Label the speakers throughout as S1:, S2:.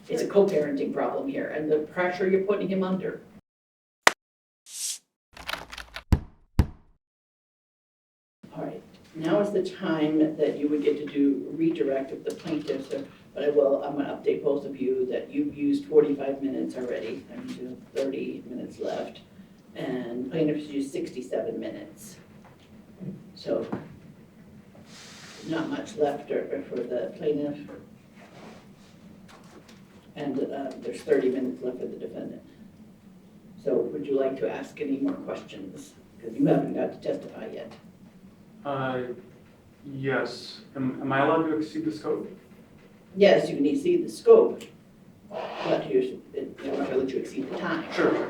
S1: It's a co-parenting problem here, and the pressure you're putting him under. All right, now is the time that you would get to do redirect of the plaintiffs, but I'm gonna update both of you that you've used 45 minutes already, and you have 30 minutes left, and plaintiffs used 67 minutes. So, not much left for the plaintiff. And there's 30 minutes left for the defendant. So would you like to ask any more questions? Because you haven't got to testify yet.
S2: Yes. Am I allowed to exceed the scope?
S1: Yes, you can exceed the scope, but you want to let you exceed the time.
S2: Sure.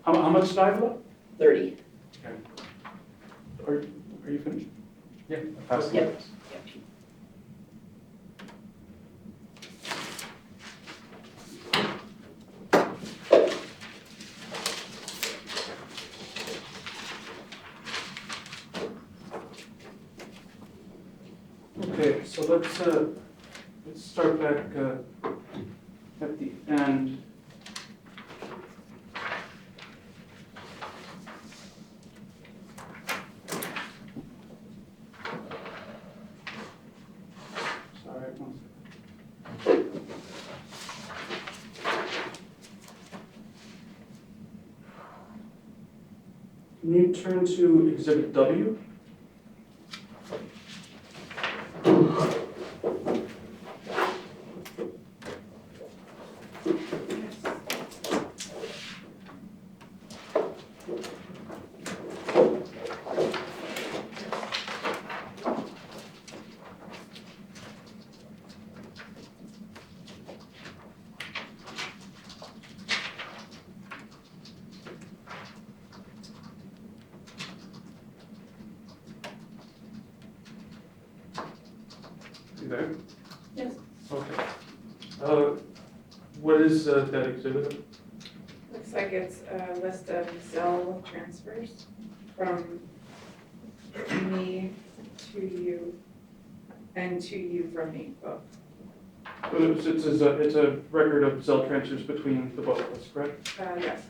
S2: How much did I have left?
S1: 30.
S2: Okay. Are you finished? Yeah. Pass the
S1: Yep.
S2: minutes. Okay, so let's start back at the end. Sorry, one second. Can you turn to Exhibit W? You there?
S1: Yes.
S2: Okay. What is that exhibit?
S3: Looks like it's a list of Zelle transfers from me to you and to you from me both.
S2: It's a record of Zelle transfers between the both of us, correct?
S3: Yes.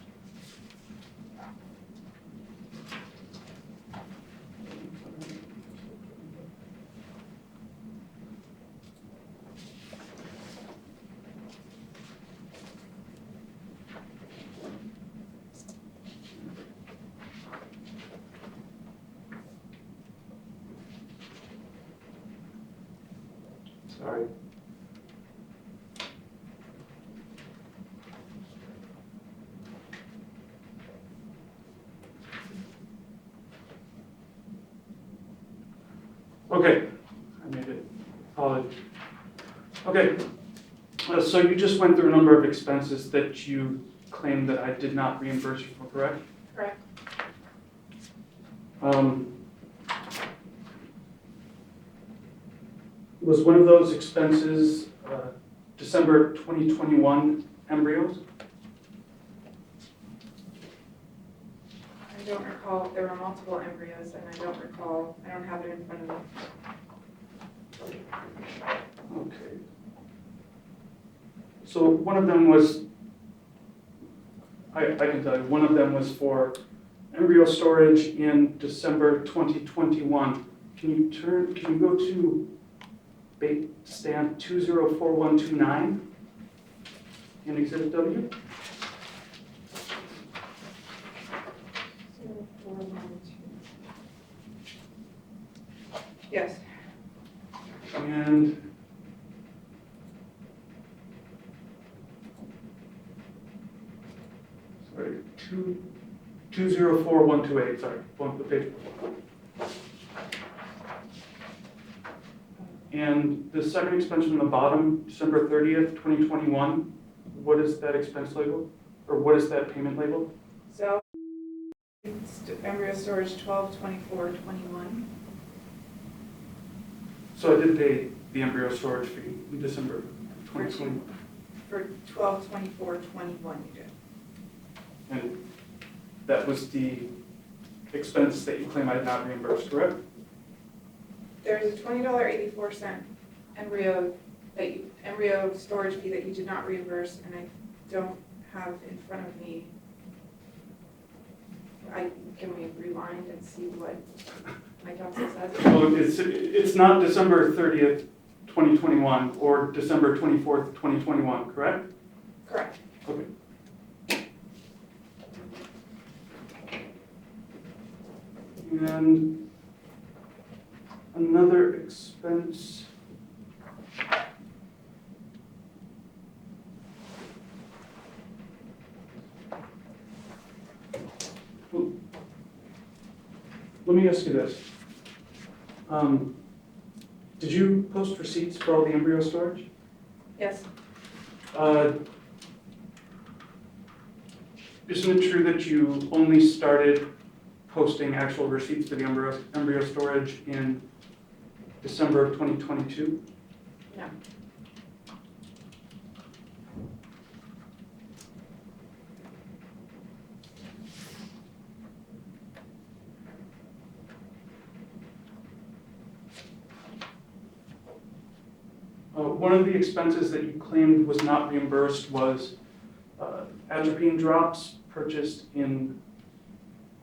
S2: Sorry. Okay, I made it. Apologies. Okay, so you just went through a number of expenses that you claimed that I did not reimburse you for, correct?
S3: Correct.
S2: Was one of those expenses December 2021 embryos?
S3: I don't recall, there were multiple embryos and I don't recall, I don't have it in front of me.
S2: Okay. So one of them was, I can tell you, one of them was for embryo storage in December 2021. Can you go to bait stamp 204129 in Exhibit W?
S3: 0412. Yes.
S2: And sorry, 204128, sorry, one the page before. And the second expense from the bottom, December 30th, 2021, what is that expense labeled? Or what is that payment labeled?
S3: So, embryo storage 12/24/21.
S2: So I did pay the embryo storage fee in December 2021.
S3: For 12/24/21 you did.
S2: And that was the expense that you claim I did not reimburse, correct?
S3: There's a $20.84 embryo embryo storage fee that you did not reimburse, and I don't have in front of me. Can we rewind and see what my counsel says?
S2: Well, it's not December 30th, 2021, or December 24th, 2021, correct?
S3: Correct.
S2: Okay. And another expense. Well, let me ask you this. Did you post receipts for all the embryo storage?
S3: Yes.
S2: Isn't it true that you only started posting actual receipts for the embryo storage in December of 2022?
S3: No.
S2: One of the expenses that you claimed was not reimbursed was atropine drops purchased in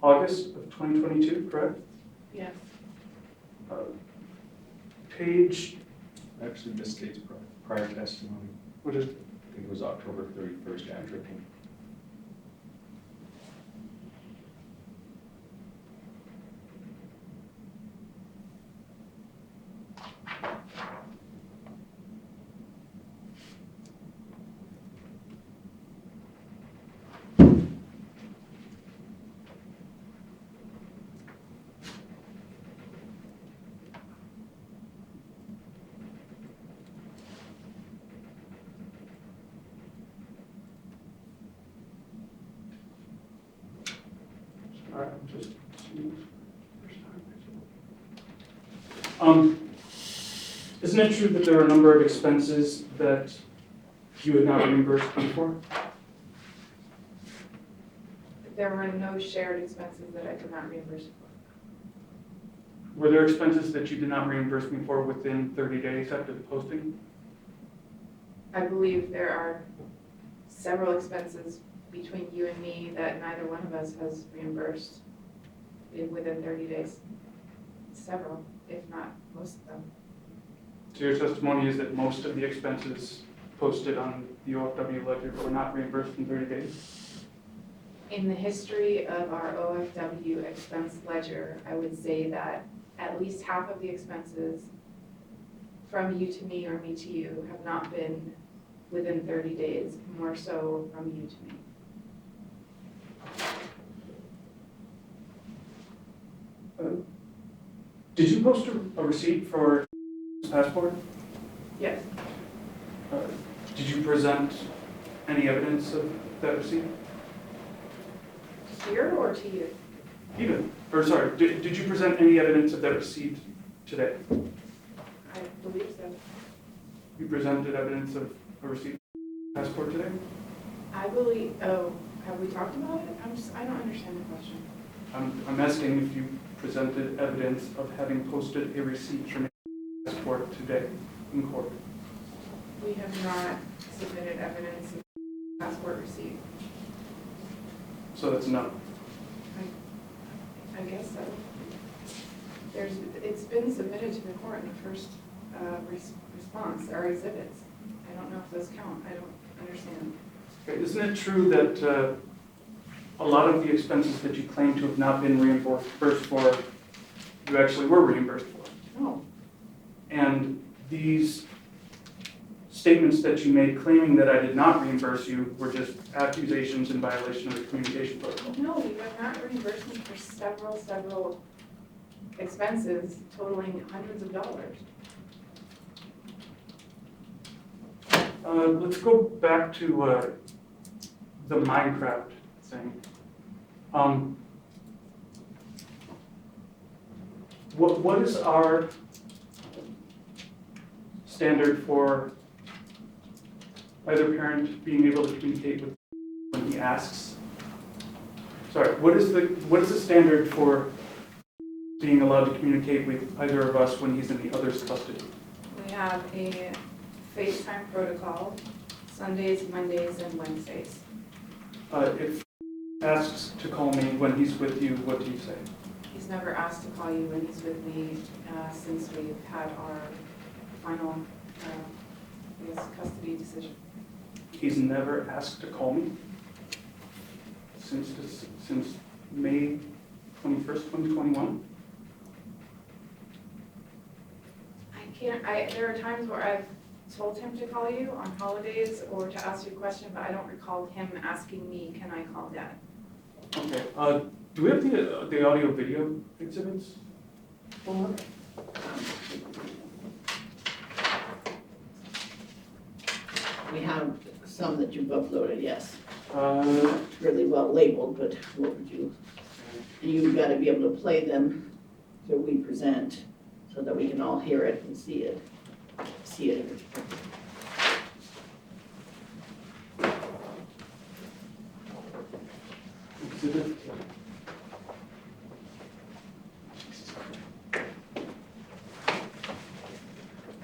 S2: August of 2022, correct?
S3: Yes.
S2: Page,
S4: Actually, misstates prior testimony.
S2: what is,
S4: I think it was October 31st atropine.
S2: all right, I'm just. Isn't it true that there are a number of expenses that you had not reimbursed before?
S3: There were no shared expenses that I did not reimburse for.
S2: Were there expenses that you did not reimburse me for within 30 days after the posting?
S3: I believe there are several expenses between you and me that neither one of us has reimbursed within 30 days. Several, if not most of them.
S2: So your testimony is that most of the expenses posted on the OFW ledger were not reimbursed in 30 days?
S3: In the history of our OFW expense ledger, I would say that at least half of the expenses from you to me or me to you have not been within 30 days, more so from you to me.
S2: Did you post a receipt for passport?
S3: Yes.
S2: Did you present any evidence of that receipt?
S3: Here or to you?
S2: Even, or sorry, did you present any evidence of that receipt today?
S3: I believe so.
S2: You presented evidence of a receipt passport today?
S3: I believe, oh, have we talked about it? I don't understand the question.
S2: I'm asking if you presented evidence of having posted a receipt from a passport today in court.
S3: We have not submitted evidence of passport receipt.
S2: So that's no.
S3: I guess so. It's been submitted to the court in the first response. There are exhibits. I don't know if those count. I don't understand.
S2: Okay, isn't it true that a lot of the expenses that you claim to have not been reimbursed for, you actually were reimbursed for?
S3: No.
S2: And these statements that you made claiming that I did not reimburse you were just accusations in violation of the communication protocol?
S3: No, you have not reimbursed me for several expenses totaling hundreds of dollars.
S2: Let's go back to the Minecraft thing. What is our standard for either parent being able to communicate with when he asks? Sorry, what is the standard for being allowed to communicate with either of us when he's in the other's custody?
S3: We have a FaceTime protocol, Sundays, Mondays, and Wednesdays.
S2: If asks to call me when he's with you, what do you say?
S3: He's never asked to call you when he's with me since we've had our final, I guess, custody decision.
S2: He's never asked to call me since May 21st, 2021?
S3: There are times where I've told him to call you on holidays or to ask you a question, but I don't recall him asking me, can I call Dad?
S2: Okay, do we have the audio video exhibits?
S1: We have some that you've uploaded, yes.
S2: Uh,
S1: Really well labeled, but what would you, and you've got to be able to play them so we present, so that we can all hear it and see it.
S2: exhibit.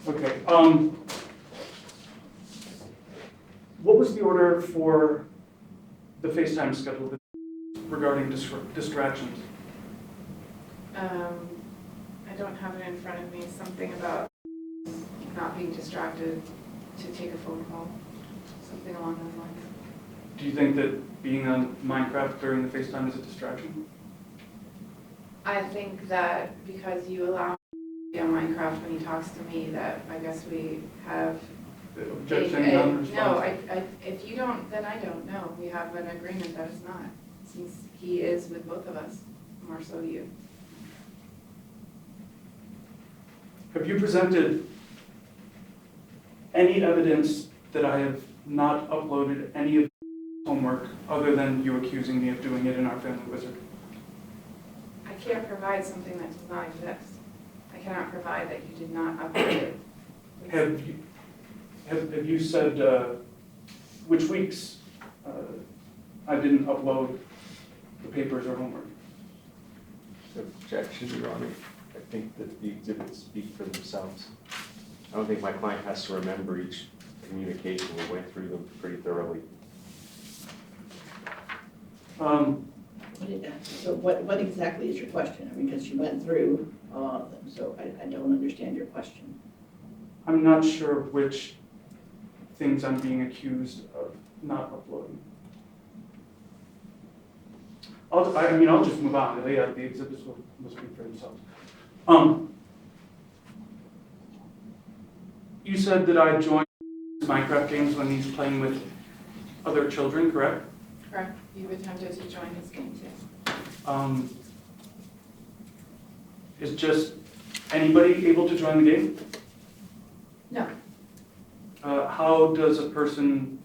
S2: Okay, what was the order for the FaceTime schedule regarding distractions?
S3: I don't have it in front of me, something about not being distracted to take a phone call, something along those lines.
S2: Do you think that being on Minecraft during the FaceTime is a distraction?
S3: I think that because you allow him to be on Minecraft when he talks to me, that I guess we have
S2: Objection,
S3: no,
S2: non-response?
S3: if you don't, then I don't know. We have an agreement that it's not, since he is with both of us, more so you.
S2: Have you presented any evidence that I have not uploaded any of the homework other than you accusing me of doing it in our family wizard?
S3: I can't provide something that does not exist. I cannot provide that you did not upload it.
S2: Have you said which weeks I didn't upload the papers or homework?
S4: Objection, Your Honor. I think that the exhibits speak for themselves. I don't think my client has to remember each communication. We went through them pretty thoroughly.
S1: So what exactly is your question? I mean, because you went through all of them, so I don't understand your question.
S2: I'm not sure which things I'm being accused of not uploading. I'll just move on. The exhibits will speak for themselves. You said that I joined Minecraft games when he's playing with other children, correct?
S3: Correct. You've attempted to join his games, yes.
S2: Is just anybody able to join the game?
S3: No.
S2: How does a person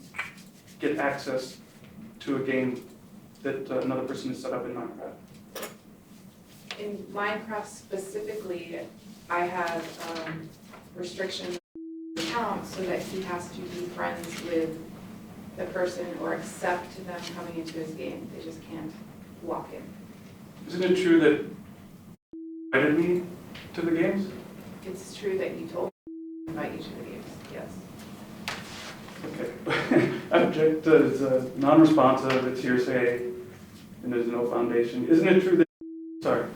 S2: get access to a game that another person has set up in Minecraft?
S3: In Minecraft specifically, I have restrictions on the account so that he has to be friends with the person or accept them coming into his game. They just can't walk in.
S2: Isn't it true that you invited me to the games?
S3: It's true that you told me to invite you to the games, yes.
S2: Okay. I object to it's non-responsive, it's hearsay, and there's no foundation. Isn't it true that, sorry.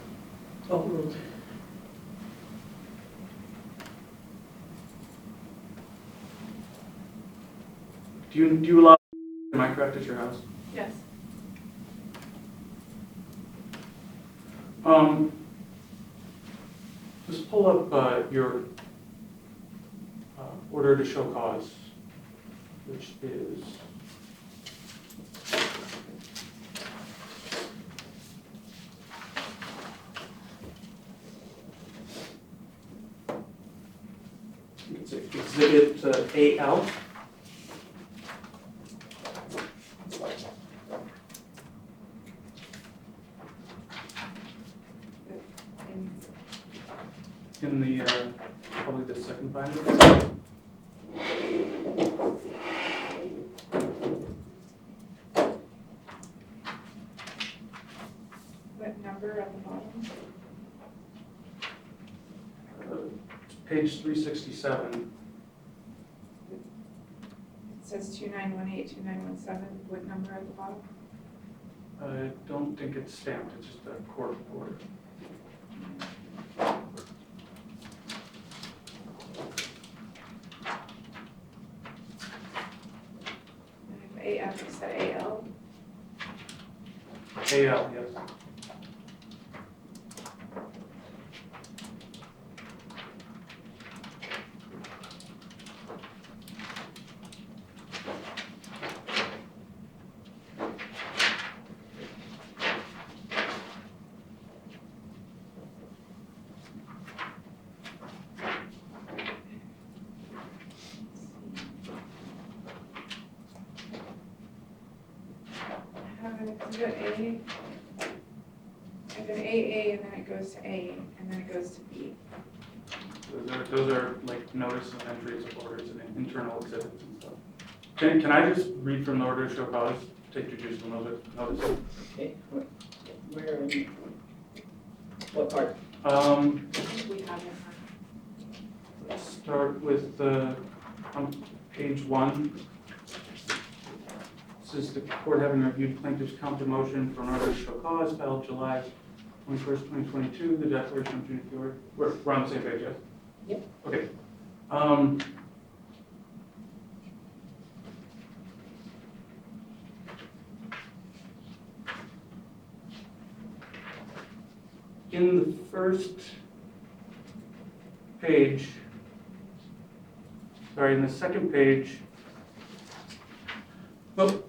S1: Overruled.
S2: Do you allow Minecraft at your house?
S3: Yes.
S2: Just pull up your order to show cause, which is it's Exhibit AL. In the, probably the second binder.
S3: What number at the bottom?
S2: Page 367.
S3: says 2918, 2917, what number at the bottom?
S2: I don't think it's stamped, it's just a court order.
S3: And if AF, you said AL?
S2: AL, yes.
S3: I have an exhibit A. I have an AA and then it goes to A and then it goes to B.
S2: Those are like notice of entries of orders and internal exhibits and stuff. Can I just read from the order to show cause, take judicial notice?
S1: Okay, where are you? What part?
S3: I think we have it.
S2: Let's start with the, on page 1. This is the court having reviewed plaintiff's counter motion for an order to show cause filed July 21st, 2022, the declaration of June 4th. We're on the same page, yes?
S1: Yep.
S2: Okay. In the first page, sorry, in the second page, well,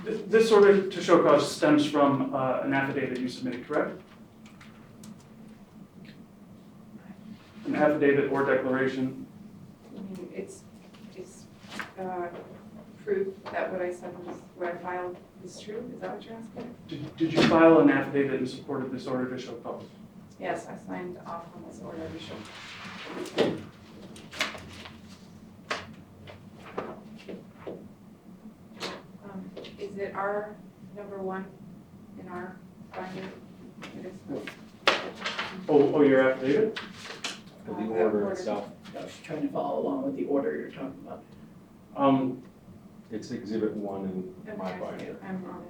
S2: this order to show cause stems from an affidavit you submitted, correct? An affidavit or declaration.
S3: I mean, it's proof that what I said was, what I filed is true, is that what you're asking?
S2: Did you file an affidavit in support of this order to show cause?
S3: Yes, I signed off on this order to show. Is it our number 1 in our binder? It is.
S2: Oh, your affidavit?
S4: The
S3: The
S4: order
S3: order.
S4: itself,
S1: I was trying to follow along with the order you're talking about.
S4: it's exhibit 1 in my
S3: Okay,
S4: binder.
S3: I'm on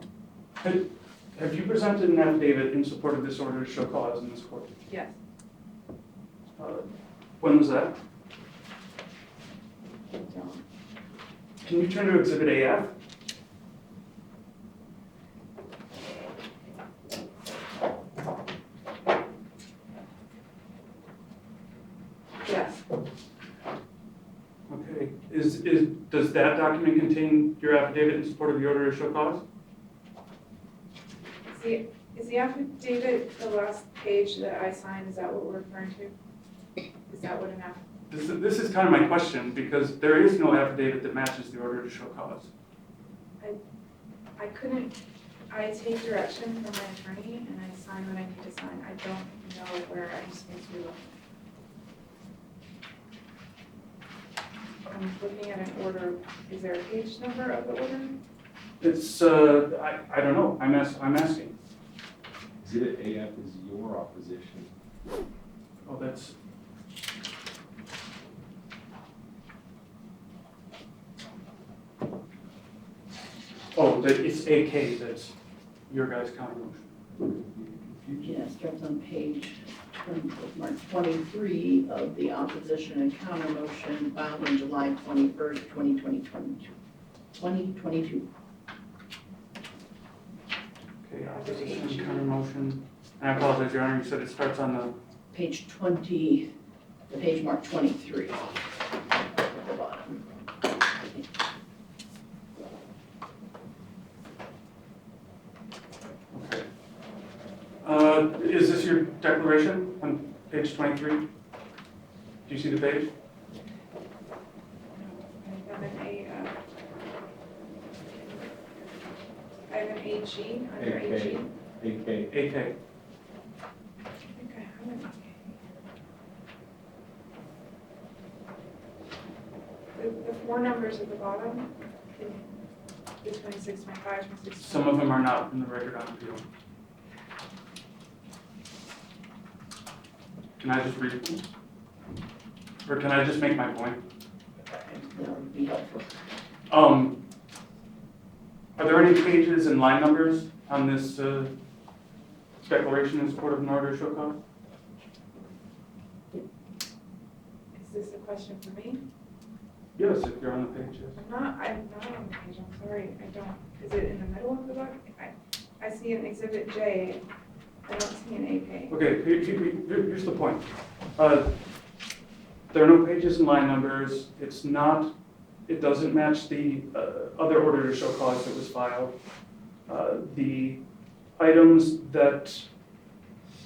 S3: it.
S2: Have you presented an affidavit in support of this order to show cause in this court?
S3: Yes.
S2: When was that?
S3: Don't.
S2: Can you turn to exhibit AF?
S3: Yes.
S2: Okay, does that document contain your affidavit in support of the order to show cause?
S3: Is the affidavit the last page that I signed, is that what we're referring to? Is that what an affidavit?
S2: This is kind of my question, because there is no affidavit that matches the order to show cause.
S3: I take direction from my attorney and I sign what I need to sign. I don't know where I'm supposed to be looking. I'm looking at an order, is there a page number of the order?
S2: It's, I don't know, I'm asking.
S4: Exhibit AF is your opposition.
S2: Oh, that's. Oh, it's AK, that's your guys' counter motion.
S1: Yeah, it starts on page Mark 23 of the opposition and counter motion filed on July 21st, 2022.
S2: Okay, opposition and counter motion. And I apologize, Your Honor, you said it starts on the,
S1: Page 20, the page mark 23 at the bottom.
S2: okay. Is this your declaration on page 23? Do you see the page?
S3: I have an AG, under
S4: AK.
S3: AG.
S4: AK.
S2: AK.
S3: I think I have an AK. The 4 numbers at the bottom, the 26, 25, 26.
S2: Some of them are not in the record on appeal. Can I just read them? Or can I just make my point?
S1: That would be helpful.
S2: Are there any pages and line numbers on this declaration in support of an order to show cause?
S3: Is this a question for me?
S2: Yes, if you're on the page, yes.
S3: I'm not on the page, I'm sorry, I don't, is it in the middle of the book? I see an exhibit J, I don't see an A page.
S2: Okay, here's the point. There are no pages and line numbers. It doesn't match the other order to show cause that was filed. The items that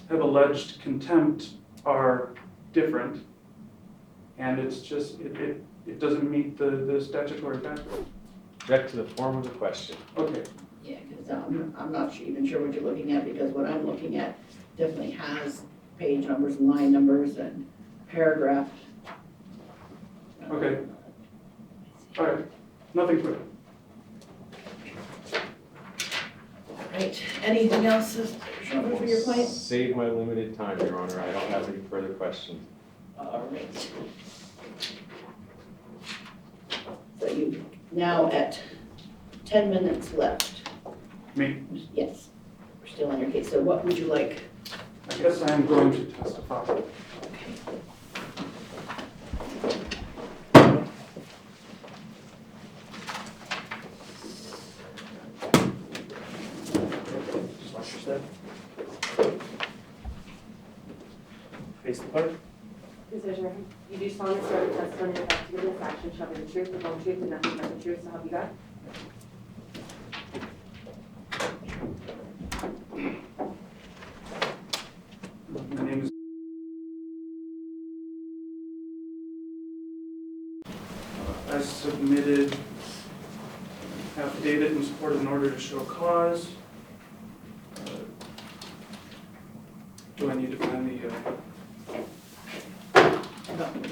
S2: have alleged contempt are different, and it's just, it doesn't meet the statutory factor.
S4: Back to the form of the question.
S2: Okay,
S1: Yeah, because I'm not even sure what you're looking at, because what I'm looking at definitely has page numbers and line numbers and paragraph.
S2: Okay. All right, nothing further.
S1: All right, anything else, Sean, for your point?
S4: Save my limited time, Your Honor. I don't have any further questions.
S1: All right. So you now at 10 minutes left.
S2: Me,
S1: Yes, we're still on your case. So what would you like?
S2: I guess I am going to testify.
S1: Okay.
S5: Just watch your step. Face the clerk.
S6: Decision. You do solemnly swear the testimony you're about to give in this action shall be the truth, the whole truth, and nothing but the truth, so help you God?
S2: My name is I submitted affidavit in support of an order to show cause. Do I need to find the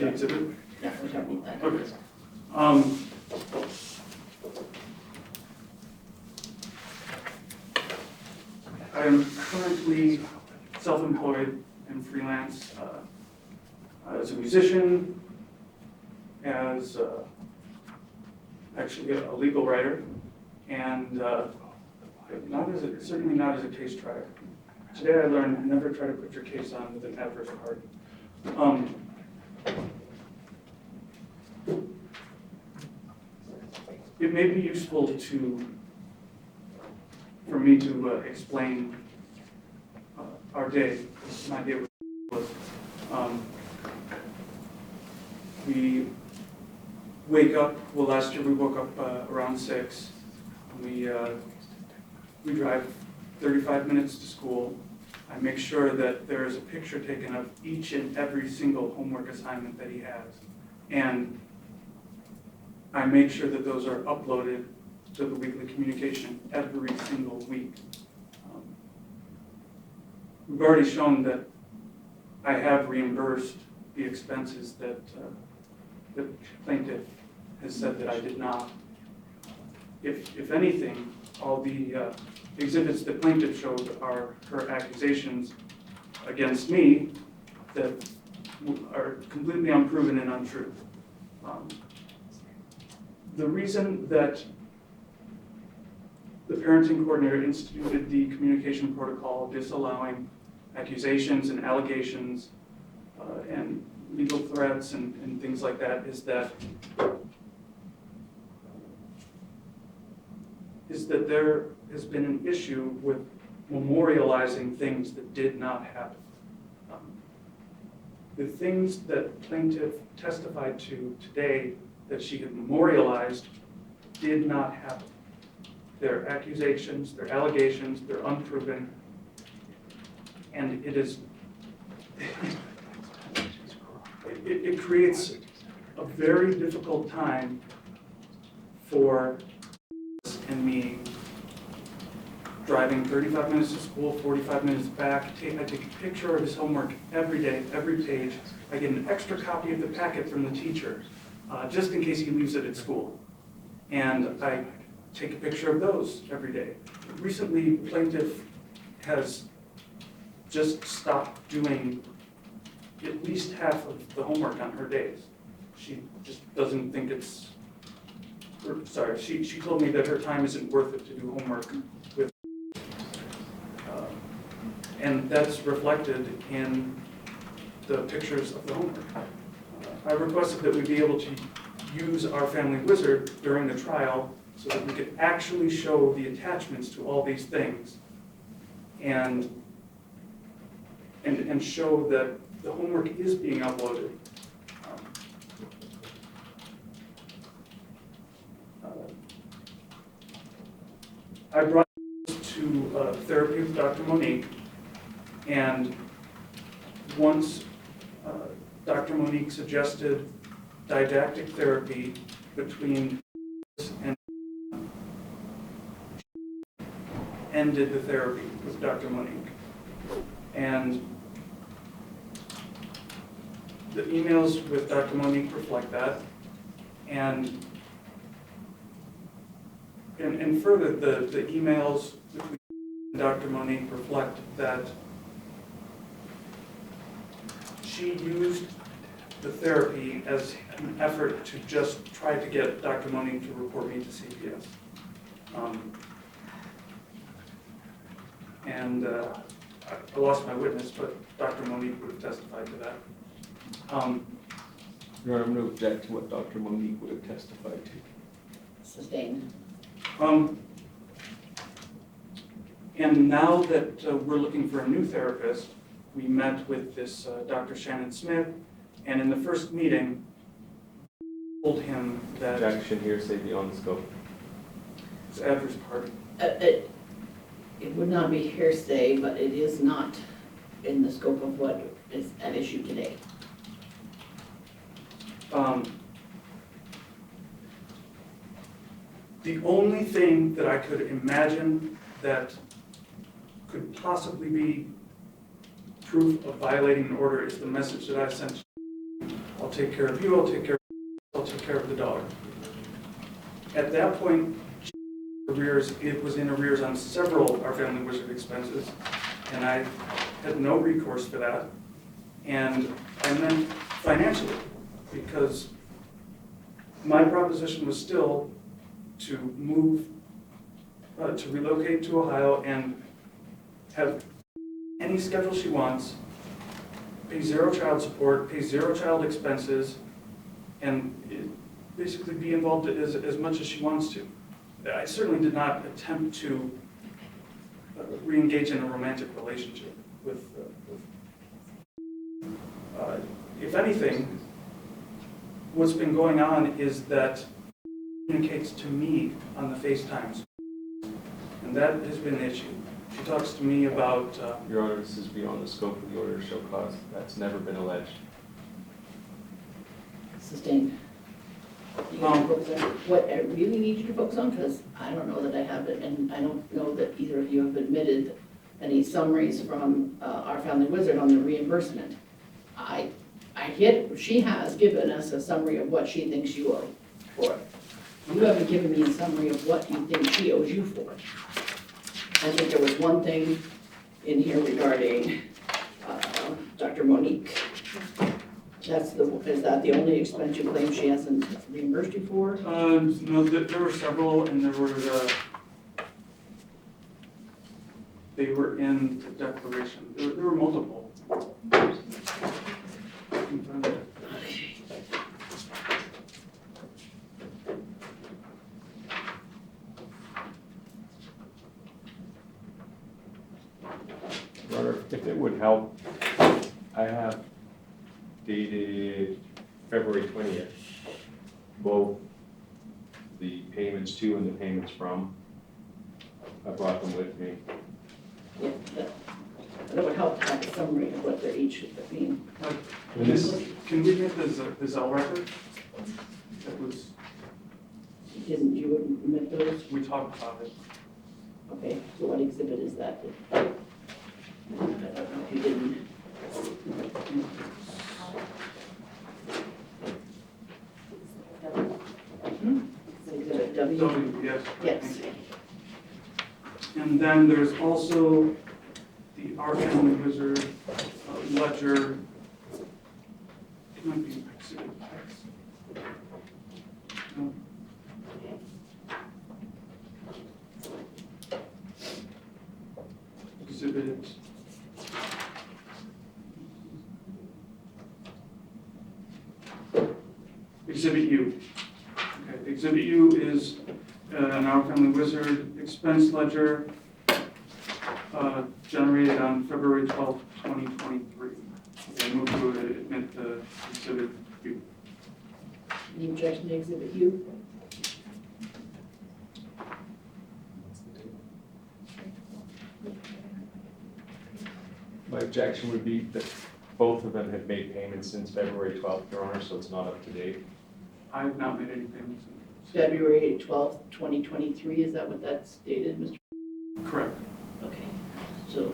S2: exhibit?
S1: No, we don't need that.
S2: Okay. I am currently self-employed and freelance as a musician, as actually a legal writer, and certainly not as a case trier. Today I learned never try to put your case on with an adverse party. It may be useful for me to explain our day. My day was, we wake up, well, last year we woke up around 6. We drive 35 minutes to school. I make sure that there is a picture taken of each and every single homework assignment that he has. And I make sure that those are uploaded to the weekly communication every single week. We've already shown that I have reimbursed the expenses that the plaintiff has said that I did not. If anything, all the exhibits the plaintiff showed are her accusations against me that are completely unproven and untrue. The reason that the parenting coordinator instituted the communication protocol disallowing accusations and allegations and legal threats and things like that is that there has been an issue with memorializing things that did not happen. The things that plaintiff testified to today that she had memorialized did not happen. They're accusations, they're allegations, they're unproven, and it creates a very difficult time for us and me driving 35 minutes to school, 45 minutes back. I take a picture of his homework every day, every page. I get an extra copy of the packet from the teacher, just in case he leaves it at school. And I take a picture of those every day. Recently, plaintiff has just stopped doing at least half of the homework on her days. She just doesn't think it's she told me that her time isn't worth it to do homework with. And that's reflected in the pictures of the homework. I requested that we be able to use our family wizard during the trial so that we could actually show the attachments to all these things and show that the homework is being uploaded. I brought this to therapy with Dr. Monique, and once Dr. Monique suggested didactic therapy between and ended the therapy with Dr. Monique. And the emails with Dr. Monique reflect that. And further, the emails between Dr. Monique reflect that she used the therapy as an effort to just try to get Dr. Monique to report me to CPS. I lost my witness, but Dr. Monique would have testified to that.
S4: Your Honor, I'm going to object to what Dr. Monique would have testified to.
S1: Sustained.
S2: And now that we're looking for a new therapist, we met with this Dr. Shannon Smith, and in the first meeting, told him that
S4: Objection, hearsay beyond the scope.
S2: it's adverse party.
S1: It would not be hearsay, but it is not in the scope of what is at issue today.
S2: The only thing that I could imagine that could possibly be proof of violating an order is the message that I sent. I'll take care of you, I'll take care of the daughter. At that point, it was in arrears on several of our family wizard expenses, and I had no recourse for that. And I meant financially, because my proposition was still to move, to relocate to Ohio and have any schedule she wants, pay zero child support, pay zero child expenses, and basically be involved as much as she wants to. I certainly did not attempt to re-engage in a romantic relationship with if anything, what's been going on is that communicates to me on the FaceTimes, and that has been an issue. She talks to me about...
S4: Your Honor, this is beyond the scope of the order to show cause. That's never been alleged.
S1: Sustained. What I really need you to focus on, because I don't know that I have it, and I don't know that either of you have admitted any summaries from our family wizard on the reimbursement. She has given us a summary of what she thinks you owe for it. You haven't given me a summary of what you think she owes you for it. I think there was one thing in here regarding Dr. Monique. Is that the only expense you claim she hasn't reimbursed you for?
S2: No, there were several, and they were in the declaration. There were multiple.
S4: Your Honor, if it would help, I have dated February 20th, both the payments to and the payments from. I brought them with me.
S1: Yeah, that would help to have a summary of what they're each being.
S4: And this,
S2: Can we get the Zell record? That was,
S1: Didn't you admit those?
S2: we talked about it.
S1: Okay, so what exhibit is that? I don't know if you didn't. Exhibit W?
S2: Yes.
S1: Yes.
S2: And then there's also the Our Family Wizard ledger. It might be exhibit X. No. exhibit. Exhibit U. Okay, Exhibit U is an Our Family Wizard expense ledger generated on February 12th, 2023. Okay, move to admit the exhibit U.
S1: Any objection to exhibit U?
S4: My objection would be that both of them have made payments since February 12th, Your Honor, so it's not up to date.
S2: I have not made any payments.
S1: February 12th, 2023, is that what that's dated, Mr.?
S2: Correct.
S1: Okay, so,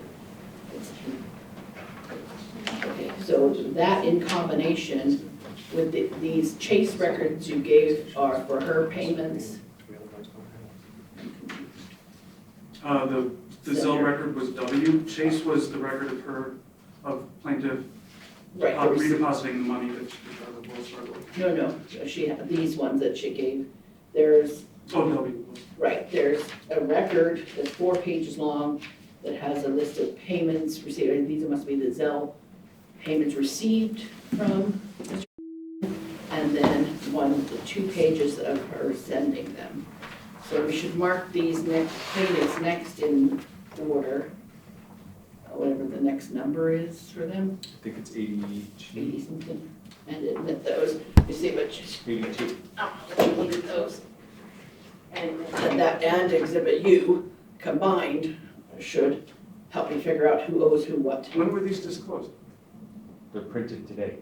S1: okay, so that in combination with these Chase records you gave are for her payments.
S2: The Zelle record was W. Chase was the record of her, of plaintiff
S1: Right, there was-
S2: redepositing the money that she got at Wells Fargo.
S1: No, she, these ones that she gave, there's,
S2: Oh, W.
S1: right, there's a record that's 4 pages long that has a list of payments received, and these must be the Zelle payments received from Mr. And then the 2 pages of her sending them. So we should mark these next payments next in order, whatever the next number is for them,
S4: I think it's 82.
S1: 80 something, and admit those. You see what,
S4: 82.
S1: you needed those. And that and exhibit U combined should help me figure out who owes who what.
S2: When were these disclosed?
S4: They're printed today.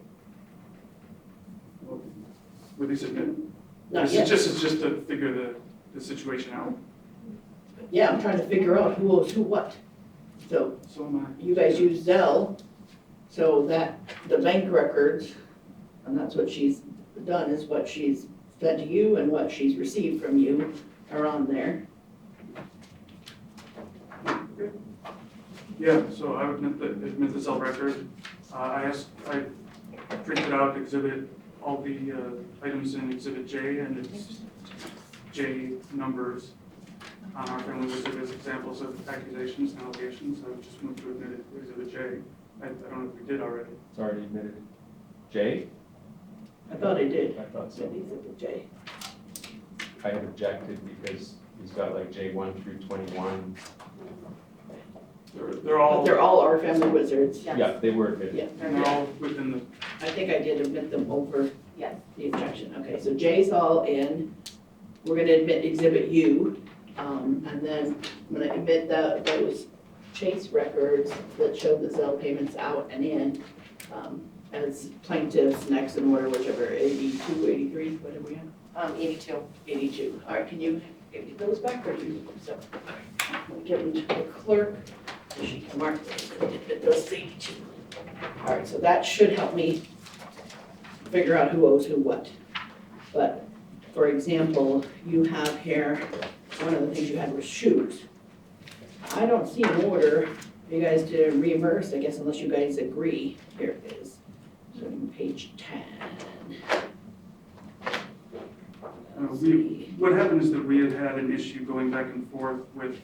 S2: Were these admitted?
S1: Not
S2: It's
S1: yet.
S2: just to figure the situation out.
S1: Yeah, I'm trying to figure out who owes who what. So
S2: So am I.
S1: you guys use Zelle, so that the bank records, and that's what she's done, is what she's sent to you and what she's received from you are on there.
S2: Yeah, so I would admit the Zelle record. I printed out exhibit, all the items in exhibit J, and it's J numbers on Our Family Wizard as examples of accusations and allegations. I would just move to admit it, exhibit J. I don't know if we did already.
S4: It's already admitted. Jay?
S1: I thought I did.
S4: I thought so.
S1: Said exhibit J.
S4: I had objected because he's got like J1 through 21.
S2: They're all,
S1: But they're all Our Family Wizards.
S6: Yes.
S4: Yeah, they were admitted.
S1: Yeah,
S2: and they're all within the,
S1: I think I did admit them over
S6: Yes.
S1: the objection. Okay, so J's all in. We're gonna admit exhibit U, and then I'm gonna admit those Chase records that show the Zelle payments out and in, as plaintiffs next in order, whichever, 82, 83, whatever we have.
S6: 82.
S1: 82. All right, can you give those back, or do you, so, I'll give them to the clerk, so she can mark those 82. All right, so that should help me figure out who owes who what. But, for example, you have here, one of the things you had was shoes. I don't see an order for you guys to reimburse, I guess, unless you guys agree. Here it is. So on page 10.
S2: what happened is that we had an issue going back and forth with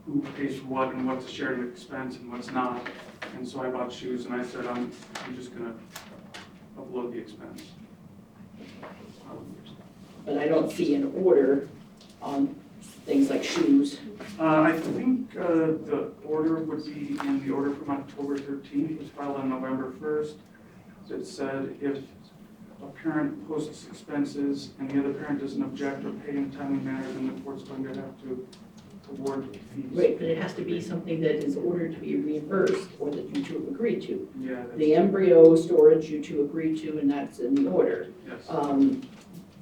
S2: who pays for what and what's a shared expense and what's not. And so I bought shoes and I said, I'm just gonna upload the expense.
S1: But I don't see an order on things like shoes.
S2: I think the order would be in the order from October 13th, it was filed on November 1st. It said if a parent posts expenses and the other parent doesn't object or pay in a timely manner, then the court's going to have to award fees.
S1: Right, but it has to be something that is ordered to be reimbursed or that you two have agreed to.
S2: Yeah, that's,
S1: The embryo storage you two agreed to, and that's in the order.
S2: yes.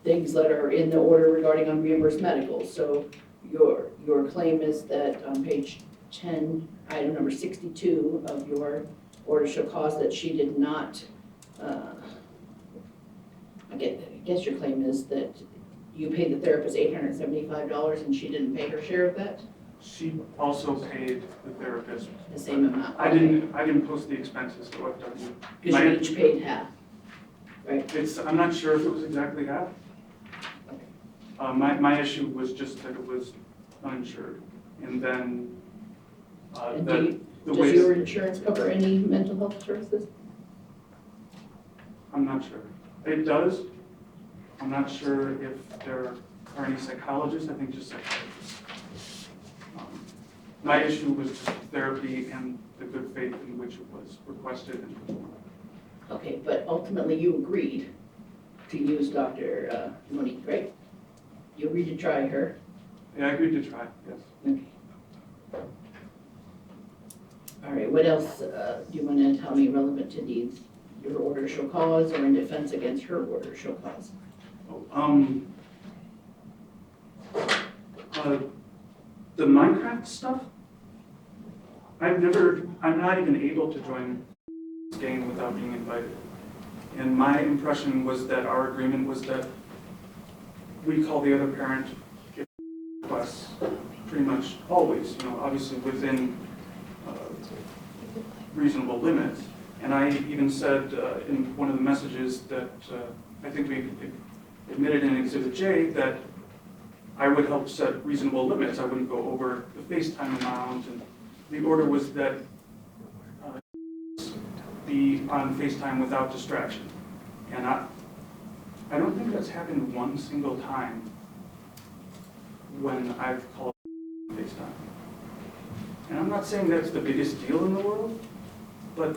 S1: Things that are in the order regarding unreimbursed medicals. So your claim is that on page 10, item number 62 of your order shall cause that she did not, I guess your claim is that you paid the therapist $875 and she didn't pay her share of that?
S2: She also paid the therapist.
S1: The same amount?
S2: I didn't post the expenses to OFW.
S1: Because you each paid half, right?
S2: I'm not sure if it was exactly half. My issue was just that it was uninsured. And then,
S1: And
S2: that
S1: do
S2: The
S1: Does
S2: ways,
S1: your insurance cover any mental health services?
S2: I'm not sure. It does. I'm not sure if there are any psychologists, I think just psychologists. My issue was just therapy and the good faith in which it was requested and performed.
S1: Okay, but ultimately you agreed to use Dr. Monique, right? You agreed to try her.
S2: Yeah, I agreed to try, yes.
S1: Okay. All right, what else do you want to tell me relevant to these? Your order shall cause or in defense against her order shall cause?
S2: The Minecraft stuff, I'm not even able to join this game without being invited. And my impression was that our agreement was that we call the other parent, get requests pretty much always, obviously within reasonable limits. And I even said in one of the messages that I think we admitted in Exhibit J that I would help set reasonable limits. I wouldn't go over the FaceTime amount, and the order was that be on FaceTime without distraction. And I don't think that's happened one single time when I've called FaceTime. And I'm not saying that's the biggest deal in the world, but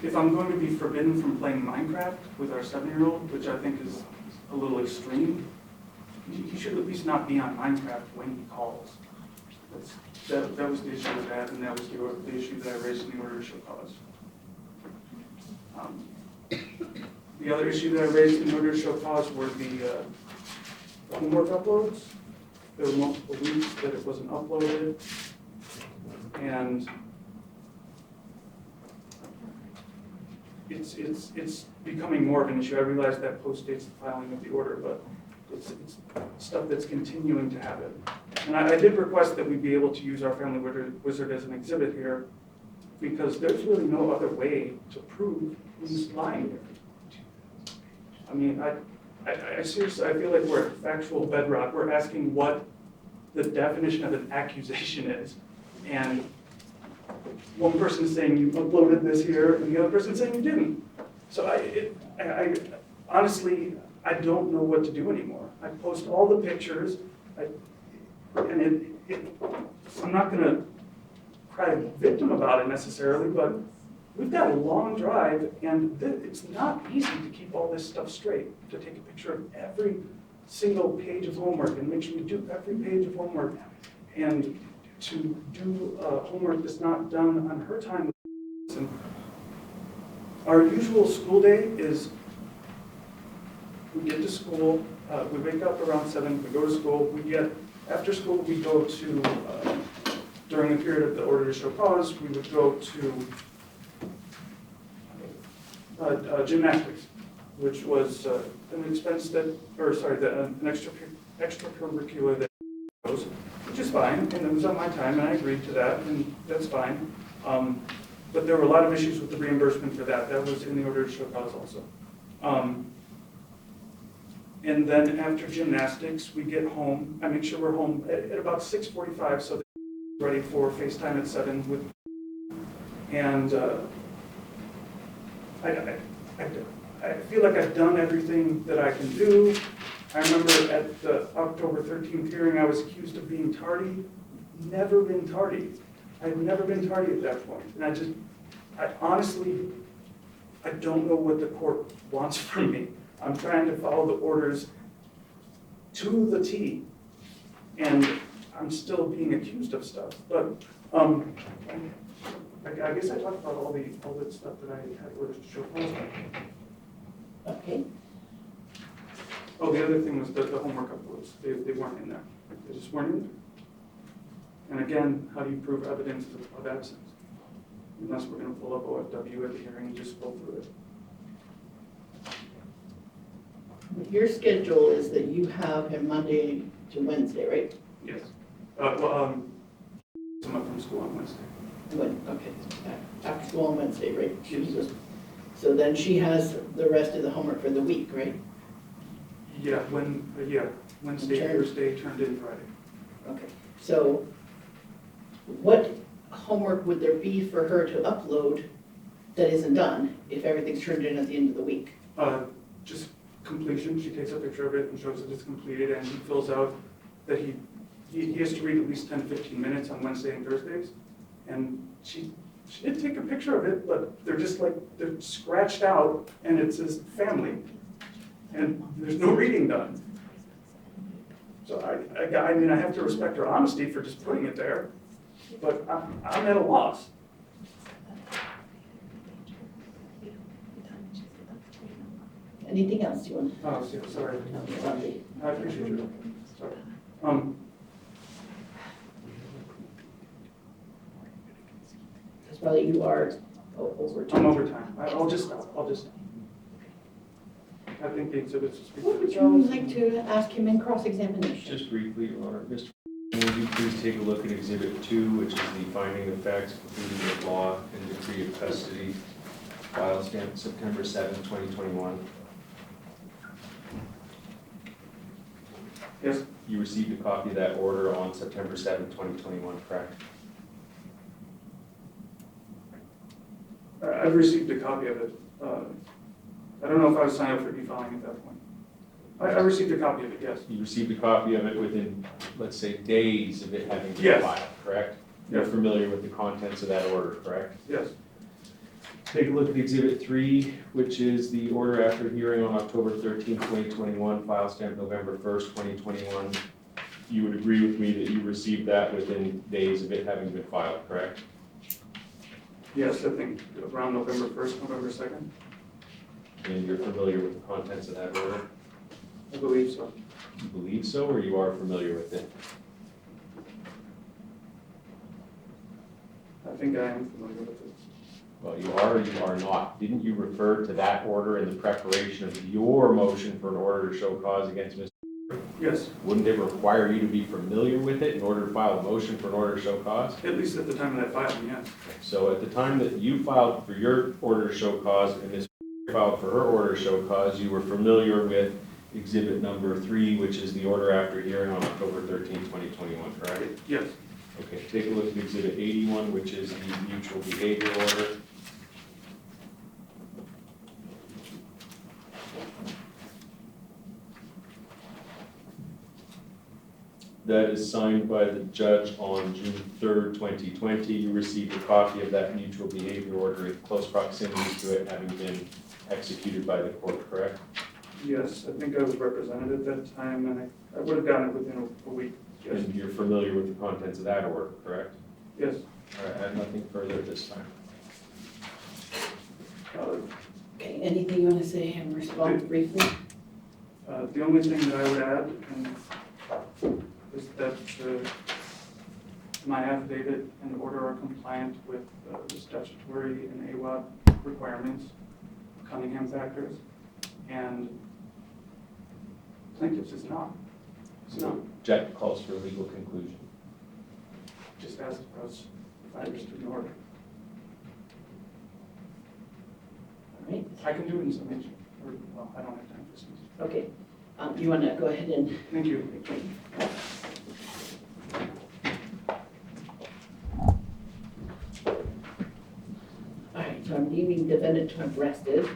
S2: if I'm going to be forbidden from playing Minecraft with our 7-year-old, which I think is a little extreme, he should at least not be on Minecraft when he calls. That was the issue with that, and that was the issue that I raised in the order to show cause. The other issue that I raised in order to show cause were the homework uploads. There were multiple weeks that it wasn't uploaded, and it's becoming more of an issue. I realize that postdates the filing of the order, but it's stuff that's continuing to happen. And I did request that we be able to use our family wizard as an exhibit here, because there's really no other way to prove who's lying here. I mean, I seriously, I feel like we're at factual bedrock. We're asking what the definition of an accusation is. And one person is saying you uploaded this here, and the other person is saying you didn't. So I honestly, I don't know what to do anymore. I post all the pictures, and I'm not going to cry victim about it necessarily, but we've got a long drive, and it's not easy to keep all this stuff straight, to take a picture of every single page of homework and make sure you do every page of homework, and to do homework that's not done on her time. And our usual school day is we get to school, we wake up around 7, we go to school, after school we go to, during the period of the order to show cause, we would go to gymnastics, which was an expense that, an extracurricular that goes, which is fine, and it was on my time, and I agreed to that, and that's fine. But there were a lot of issues with the reimbursement for that. That was in the order to show cause also. And then after gymnastics, we get home. I make sure we're home at about 6:45, so that we're ready for FaceTime at 7 with. And I feel like I've done everything that I can do. I remember at the October 13th hearing, I was accused of being tardy. Never been tardy. I've never been tardy at that point. And I honestly, I don't know what the court wants from me. I'm trying to follow the orders to the T, and I'm still being accused of stuff. But I guess I talked about all the stuff that I had orders to show cause on.
S1: Okay.
S2: Oh, the other thing was the homework uploads. They weren't in there. They just weren't in there. And again, how do you prove evidence of absence? Unless we're going to pull up OFW at the hearing and just go through it.
S1: Your schedule is that you have him Monday to Wednesday, right?
S2: Yes. I'm up from school on Wednesday.
S1: Okay, after school on Wednesday, right? So then she has the rest of the homework for the week, right?
S2: Yeah, Wednesday, Thursday, turned in Friday.
S1: Okay, so what homework would there be for her to upload that isn't done if everything's turned in at the end of the week?
S2: Just completion, she takes a picture of it and shows that it's completed, and he fills out that he has to read at least 10, 15 minutes on Wednesday and Thursdays. And she did take a picture of it, but they're just like, they're scratched out, and it says family. And there's no reading done. So I mean, I have to respect her honesty for just putting it there, but I'm at a loss.
S1: Anything else you want?
S2: Oh, sorry.
S1: Sorry.
S2: I appreciate you. Sorry.
S1: Because probably you are over
S2: I'm
S1: time.
S2: over time. I'll just stop. I think the exhibits speak for
S1: What would you
S2: themselves.
S1: like to ask him in cross-examination?
S4: Just briefly, Your Honor, Mr. Would you please take a look at Exhibit 2, which is the finding of facts, conclusion of law, and decree of custody, file stamped September 7, 2021.
S2: Yes,
S4: You received a copy of that order on September 7, 2021, correct?
S2: I've received a copy of it. I don't know if I was signed up for e-filing at that point. I received a copy of it, yes.
S4: You received a copy of it within, let's say, days of it having been
S2: Yes.
S4: filed, correct? You're
S2: Yes.
S4: familiar with the contents of that order, correct?
S2: Yes,
S4: Take a look at Exhibit 3, which is the order after hearing on October 13, 2021, file stamped November 1st, 2021. You would agree with me that you received that within days of it having been filed, correct?
S2: yes, I think around November 1st, November 2nd,
S4: And you're familiar with the contents of that order?
S2: I believe so.
S4: You believe so, or you are familiar with it?
S2: I think I am familiar with it.
S4: Well, you are or you are not. Didn't you refer to that order in the preparation of your motion for an order to show cause against Mr.?
S2: Yes,
S4: Wouldn't it require you to be familiar with it in order to file a motion for an order to show cause?
S2: at least at the time of that filing, yes.
S4: So at the time that you filed for your order to show cause and Ms. filed for her order to show cause, you were familiar with exhibit number 3, which is the order after hearing on October 13, 2021, correct?
S2: Yes,
S4: Okay, take a look at exhibit 81, which is the mutual behavior order. That is signed by the judge on June 3rd, 2020. You received a copy of that mutual behavior order in close proximity to it having been executed by the court, correct?
S2: yes, I think I was represented at that time, and I would have gotten it within a week, yes,
S4: And you're familiar with the contents of that order, correct?
S2: yes.
S4: All right, I have nothing further at this time.
S1: Okay, anything you want to say in response briefly?
S2: The only thing that I would add is that my affidavit and order are compliant with the statutory and AWAB requirements, Cunningham factors, and plaintiffs is not. It's not.
S4: Jack calls for a legal conclusion.
S2: Just asked us if I understood the order.
S1: All right,
S2: I can do it in summation, or, well, I don't have time for summation.
S1: okay. You want to go ahead and
S2: Thank you.
S1: All right, so I'm deeming defendant to have rested.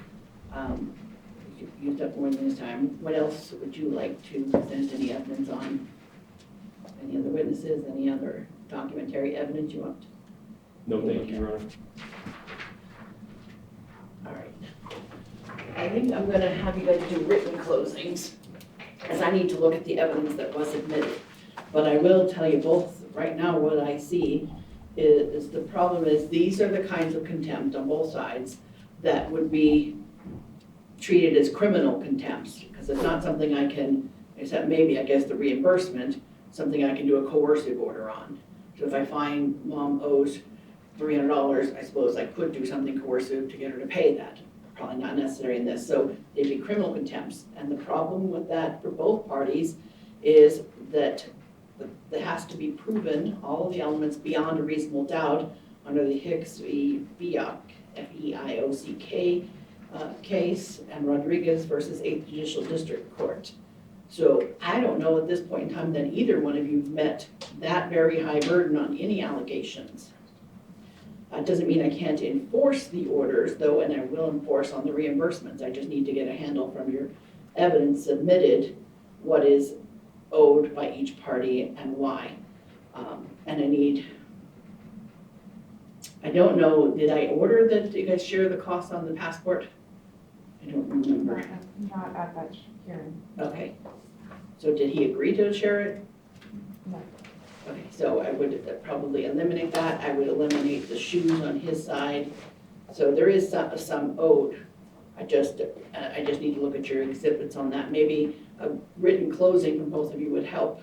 S1: You've used up more than his time. What else would you like to present any evidence on? Any other witnesses, any other documentary evidence you want?
S4: No, thank you, Your Honor.
S1: All right. I think I'm gonna have you guys do written closings, as I need to look at the evidence that was admitted. But I will tell you both, right now, what I see is the problem is, these are the kinds of contempt on both sides that would be treated as criminal contempts, because it's not something I can, except maybe, I guess, the reimbursement, something I can do a coercive order on. So if I find mom owes $300, I suppose I could do something coercive to get her to pay that. Probably not necessary in this, so they'd be criminal contempts. And the problem with that for both parties is that there has to be proven all of the elements beyond a reasonable doubt under the Hicks v. Fioc, F-E-I-O-C-K case, and Rodriguez versus 8th Judicial District Court. So I don't know at this point in time that either one of you've met that very high burden on any allegations. It doesn't mean I can't enforce the orders though, and I will enforce on the reimbursements. I just need to get a handle from your evidence submitted, what is owed by each party and why. And I don't know, did I order that you guys share the cost on the passport? I don't remember.
S3: Not at that hearing.
S1: Okay. So did he agree to share it?
S3: No.
S1: Okay, so I would probably eliminate that. I would eliminate the shoes on his side. So there is some owed. I just need to look at your exhibits on that. Maybe a written closing from both of you would help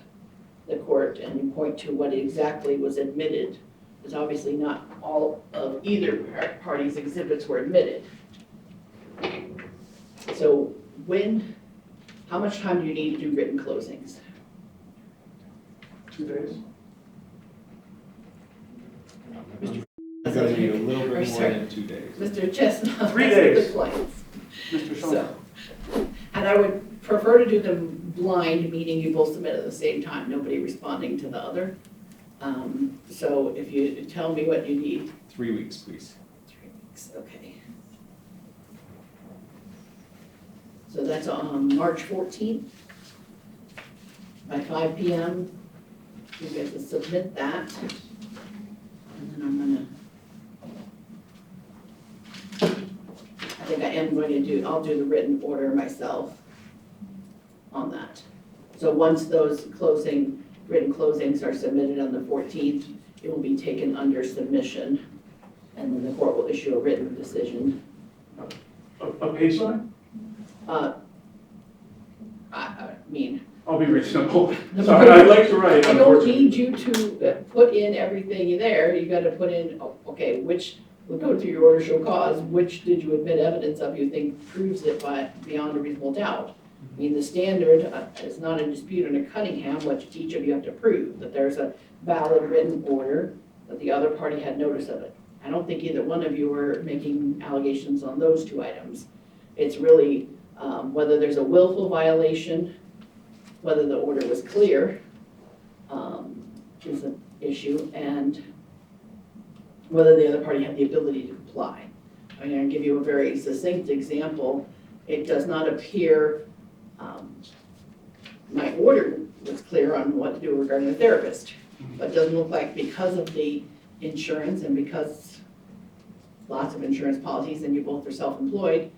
S1: the court and point to what exactly was admitted. Because obviously not all of either party's exhibits were admitted. So how much time do you need to do written closings?
S2: 2 days.
S4: I'm gonna need a little
S1: Or
S4: bit more
S1: sorry.
S4: than 2 days.
S1: Mr. Chestnut.
S2: 3
S1: has
S2: days.
S1: the clients.
S2: Mr.
S1: So,
S2: Schonfeld.
S1: and I would prefer to do them blind, meaning you both submit at the same time, nobody responding to the other. So if you tell me what you need.
S4: 3 weeks, please.
S1: 3 weeks, okay. So that's on March 14th by 5 p.m. You guys will submit that. And then I think I am going to I'll do the written order myself on that. So once those written closings are submitted on the 14th, it will be taken under submission, and then the court will issue a written decision.
S2: A page line?
S1: I mean,
S2: I'll be reasonable. Sorry, I'd like to write,
S1: I don't
S2: unfortunately.
S1: need you to put in everything there, you gotta put in, okay, we'll go through your order show cause, which did you admit evidence of you think proves it beyond a reasonable doubt? I mean, the standard is not a dispute under Cunningham, which each of you have to prove, that there's a valid written order, that the other party had notice of it. I don't think either one of you are making allegations on those two items. It's really whether there's a willful violation, whether the order was clear, is an issue, and whether the other party had the ability to comply. I'm going to give you a very succinct example. It does not appear my order was clear on what to do regarding the therapist, but it doesn't look like because of the insurance and because lots of insurance policies, and you both are self-employed,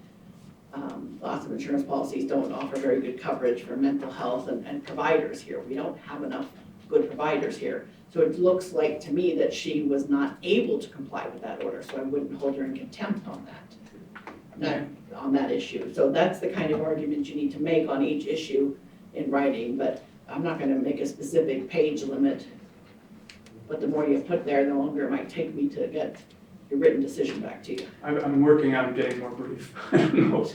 S1: lots of insurance policies don't offer very good coverage for mental health and providers here. We don't have enough good providers here. So it looks like to me that she was not able to comply with that order, so I wouldn't hold her in contempt on that issue. So that's the kind of argument you need to make on each issue in writing, but I'm not gonna make a specific page limit. But the more you put there, the longer it might take me to get your written decision back to you.
S2: I'm working on getting more brief. I don't know.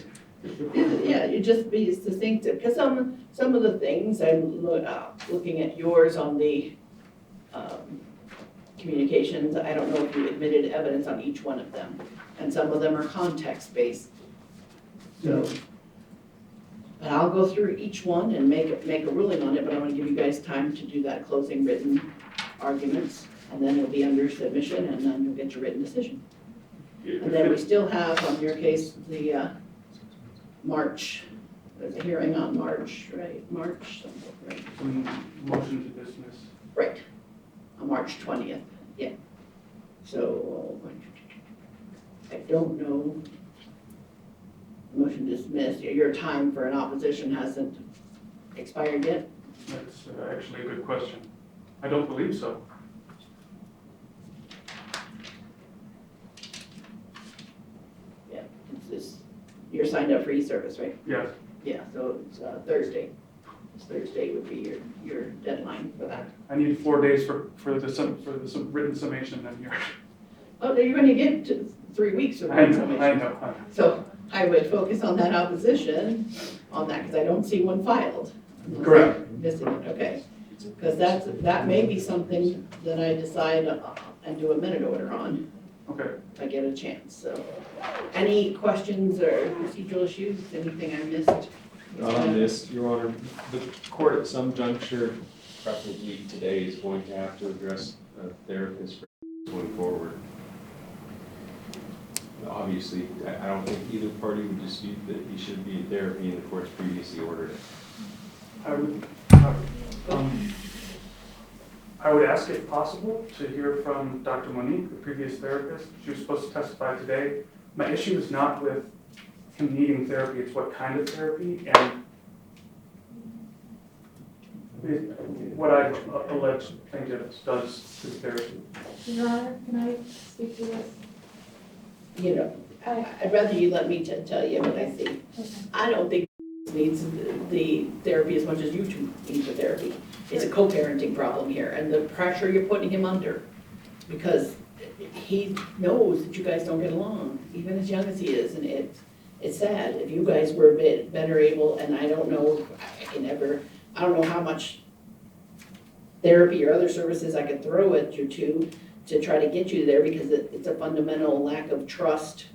S1: Yeah, you just be succinct, because some of the things, I'm looking at yours on the communications, I don't know if you admitted evidence on each one of them, and some of them are context-based. So, but I'll go through each one and make a ruling on it, but I want to give you guys time to do that closing written arguments, and then it'll be under submission, and then you'll get your written decision. And then we still have, on your case, the March, there's a hearing on March, right, March, something, right?
S2: Motion to dismiss.
S1: Right, on March 20th, yeah. So, I don't know, motion dismissed, your time for an opposition hasn't expired yet?
S2: That's actually a good question. I don't believe so.
S1: Yeah, it's this, you're signed up for e-service, right?
S2: Yes.
S1: Yeah, so it's Thursday. Thursday would be your deadline for that.
S2: I need 4 days for the written summation then here.
S1: Oh, you're gonna get to 3 weeks of
S2: I
S1: information.
S2: know.
S1: So I would focus on that opposition, on that, because I don't see one filed. Unless
S2: Correct.
S1: I'm missing it, okay. Because that may be something that I decide and do a minute order on,
S2: Okay.
S1: if I get a chance, so. Any questions or procedural issues, anything I missed?
S4: On this, Your Honor, the court at some juncture, preferably today, is going to have to address therapists going forward. obviously, I don't think either party would dispute that he should be in therapy, and the court's previously ordered it.
S2: I would ask if possible to hear from Dr. Monique, the previous therapist. She was supposed to testify today. My issue is not with him needing therapy, it's what kind of therapy and what I allege plaintiff does to therapy.
S3: Your Honor, can I speak to this?
S1: You know, I'd rather you let me tell you what I see. I don't think needs the therapy as much as you two need the therapy. It's a co-parenting problem here, and the pressure you're putting him under, because he knows that you guys don't get along, even as young as he is, and it's sad. If you guys were a bit better able, and I don't know, I don't know how much therapy or other services I could throw at you two to try to get you there, because it's a fundamental lack of trust,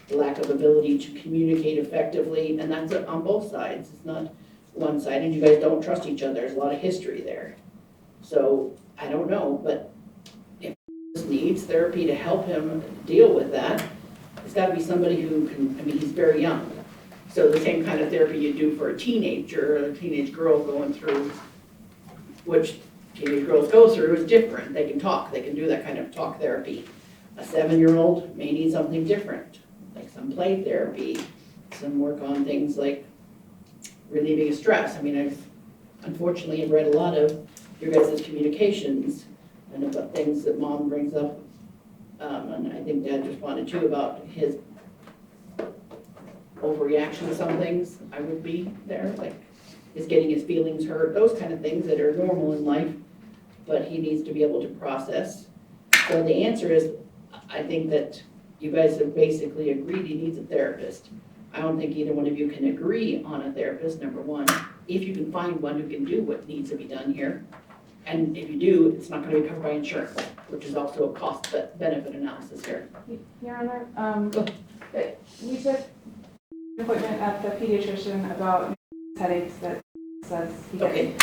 S1: lack of ability to communicate effectively, and that's on both sides. It's not one side, and you guys don't trust each other. There's a lot of history there. So I don't know, but if he needs therapy to help him deal with that, it's got to be somebody who can. I mean, he's very young, so the same kind of therapy you do for a teenager or a teenage girl going through, which teenage girls go through, is different. They can talk. They can do that kind of talk therapy. A 7-year-old may need something different, like some play therapy, some work on things like relieving stress. I mean, I've unfortunately read a lot of your guys' communications and about things that Mom brings up, and I think Dad responded too about his overreaction to some things. I would be there, like is getting his feelings hurt, those kind of things that are normal in life, but he needs to be able to process. So the answer is, I think that you guys have basically agreed he needs a therapist. I don't think either one of you can agree on a therapist, number one. If you can find one who can do what needs to be done here, and if you do, it's not going to be covered by insurance, which is also a cost-benefit analysis here.
S3: Your Honor, we took an appointment at the pediatrician about headaches that says he gets.
S1: Okay.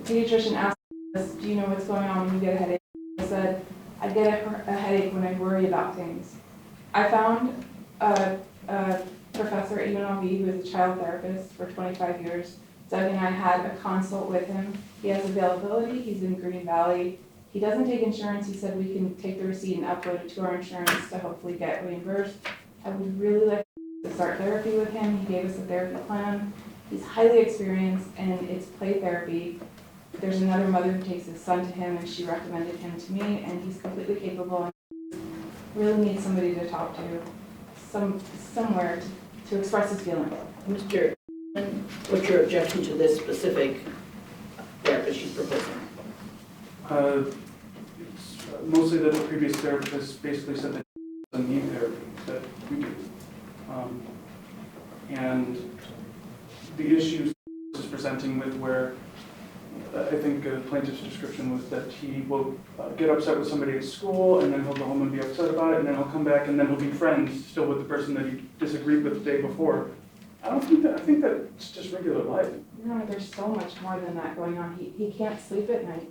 S3: The pediatrician asked us, do you know what's going on when you get a headache? I said, I get a headache when I worry about things. I found a professor at UNLV who is a child therapist for 25 years. Doug and I had a consult with him. He has availability. He's in Green Valley. He doesn't take insurance. He said we can take the receipt and upload it to our insurance to hopefully get reimbursed. I would really like to start therapy with him. He gave us a therapy plan. He's highly experienced, and it's play therapy. There's another mother who takes his son to him, and she recommended him to me, and he's completely capable and really needs somebody to talk to, somewhere to express his feelings.
S1: Mr. What's your objection to this specific therapist she's proposing?
S2: It's mostly that the previous therapist basically said that he doesn't need therapy, that we do. And the issues is presenting with where I think the plaintiff's description was that he will get upset with somebody at school, and then he'll go home and be upset about it, and then he'll come back, and then he'll be friends still with the person that he disagreed with the day before. I think that's just regular life.
S3: No, there's so much more than that going on. He can't sleep at night.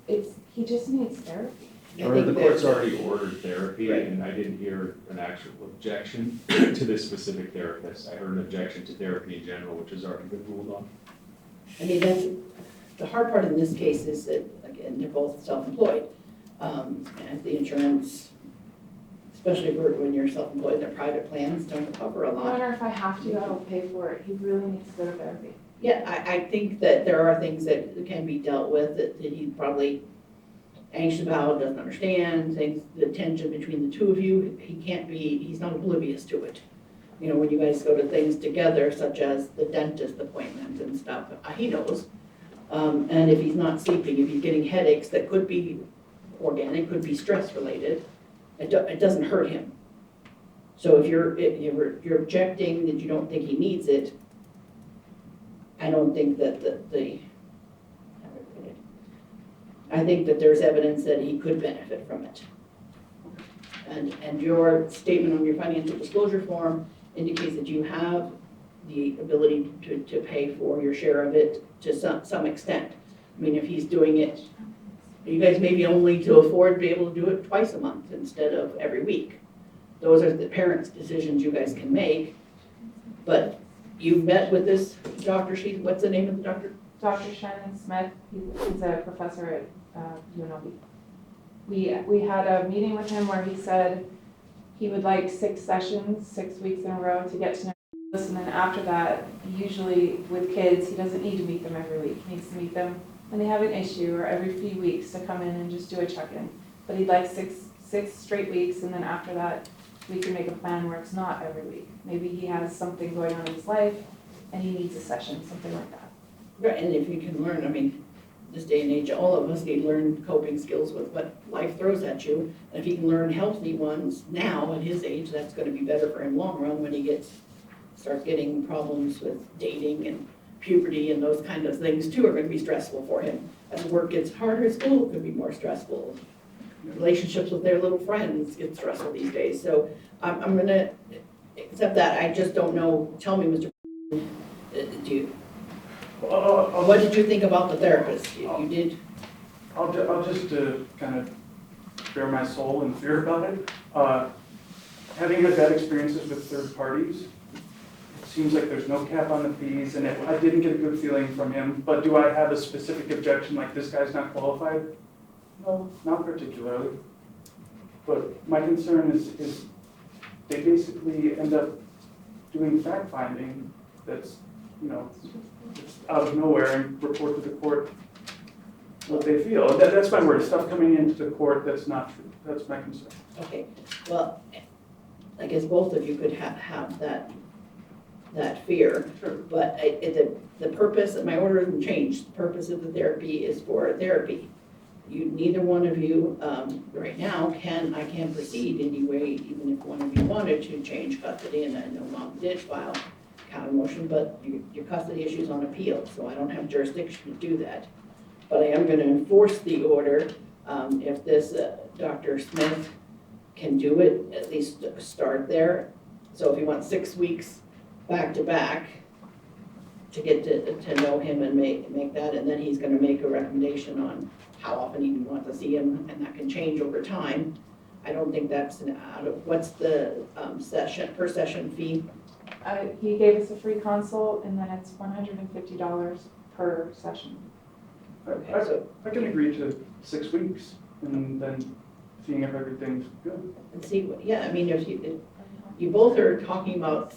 S3: He just needs therapy.
S4: Or the court's already ordered therapy,
S1: Right.
S4: and I didn't hear an actual objection to this specific therapist. I heard an objection to therapy in general, which has already been ruled on.
S1: I mean, that's, the hard part in this case is that, again, they're both self-employed. And the insurance, especially when you're self-employed, their private plans don't cover a
S3: I
S1: lot.
S3: wonder if I have to, I'll pay for it. He really needs to go to therapy.
S1: Yeah, I think that there are things that can be dealt with that he's probably anxious about, doesn't understand, things, the tension between the two of you, he's not oblivious to it. You know, when you guys go to things together, such as the dentist appointment and stuff, he knows. And if he's not sleeping, if he's getting headaches that could be organic, could be stress related, it doesn't hurt him. So if you're objecting that you don't think he needs it, I don't think that I think that there's evidence that he could benefit from it. And your statement on your financial disclosure form indicates that you have the ability to pay for your share of it to some extent. I mean, if he's doing it, You guys maybe only to afford to be able to do it twice a month instead of every week. Those are the parents' decisions you guys can make. But you met with this doctor, what's the name of the doctor?
S3: Dr. Shannon Smith, he's a professor at UNLV. We had a meeting with him where he said he would like 6 sessions, 6 weeks in a row to get to know us. And then after that, usually with kids, he doesn't need to meet them every week. He needs to meet them when they have an issue or every few weeks to come in and just do a check-in. But he'd like six straight weeks, and then after that, we can make a plan where it's not every week. Maybe he has something going on in his life and he needs a session, something like that.
S1: Right, and if you can learn, I mean, this day and age, all of us need to learn coping skills with what life throws at you. And if he can learn healthy ones now at his age, that's gonna be better for him long run when he starts getting problems with dating and puberty and those kind of things too are gonna be stressful for him. As work gets harder, school could be more stressful. Relationships with their little friends get stressful these days. So I'm gonna accept that. I just don't know, tell me, Mr. What did you think about the therapist? You did?
S2: I'll just kind of bare my soul in fear about it. Having had bad experiences with third parties, it seems like there's no cap on the fees, and I didn't get a good feeling from him. But do I have a specific objection, like this guy's not qualified? No, not particularly. But my concern is they basically end up doing fact-finding that's, it's out of nowhere and report to the court what they feel. That's my word, stuff coming into the court that's not true. That's my concern.
S1: Okay, well, I guess both of you could have that fear.
S2: Sure.
S1: But the purpose, my order hasn't changed. The purpose of the therapy is for therapy. Neither one of you, right now, I can proceed anyway, even if one of you wanted to change custody, and I know Mom did file counter motion, but your custody issue is on appeal, so I don't have jurisdiction to do that. But I am going to enforce the order if this Dr. Smith can do it, at least start there. So if you want 6 weeks back to back to get to know him and make that, and then he's going to make a recommendation on how often he wants to see him, and that can change over time. I don't think that's what's the per session fee?
S3: He gave us a free consult, and then it's $150 per session.
S2: I can agree to 6 weeks and then seeing if everything's good.
S1: And see what, yeah, I mean, if you both are talking about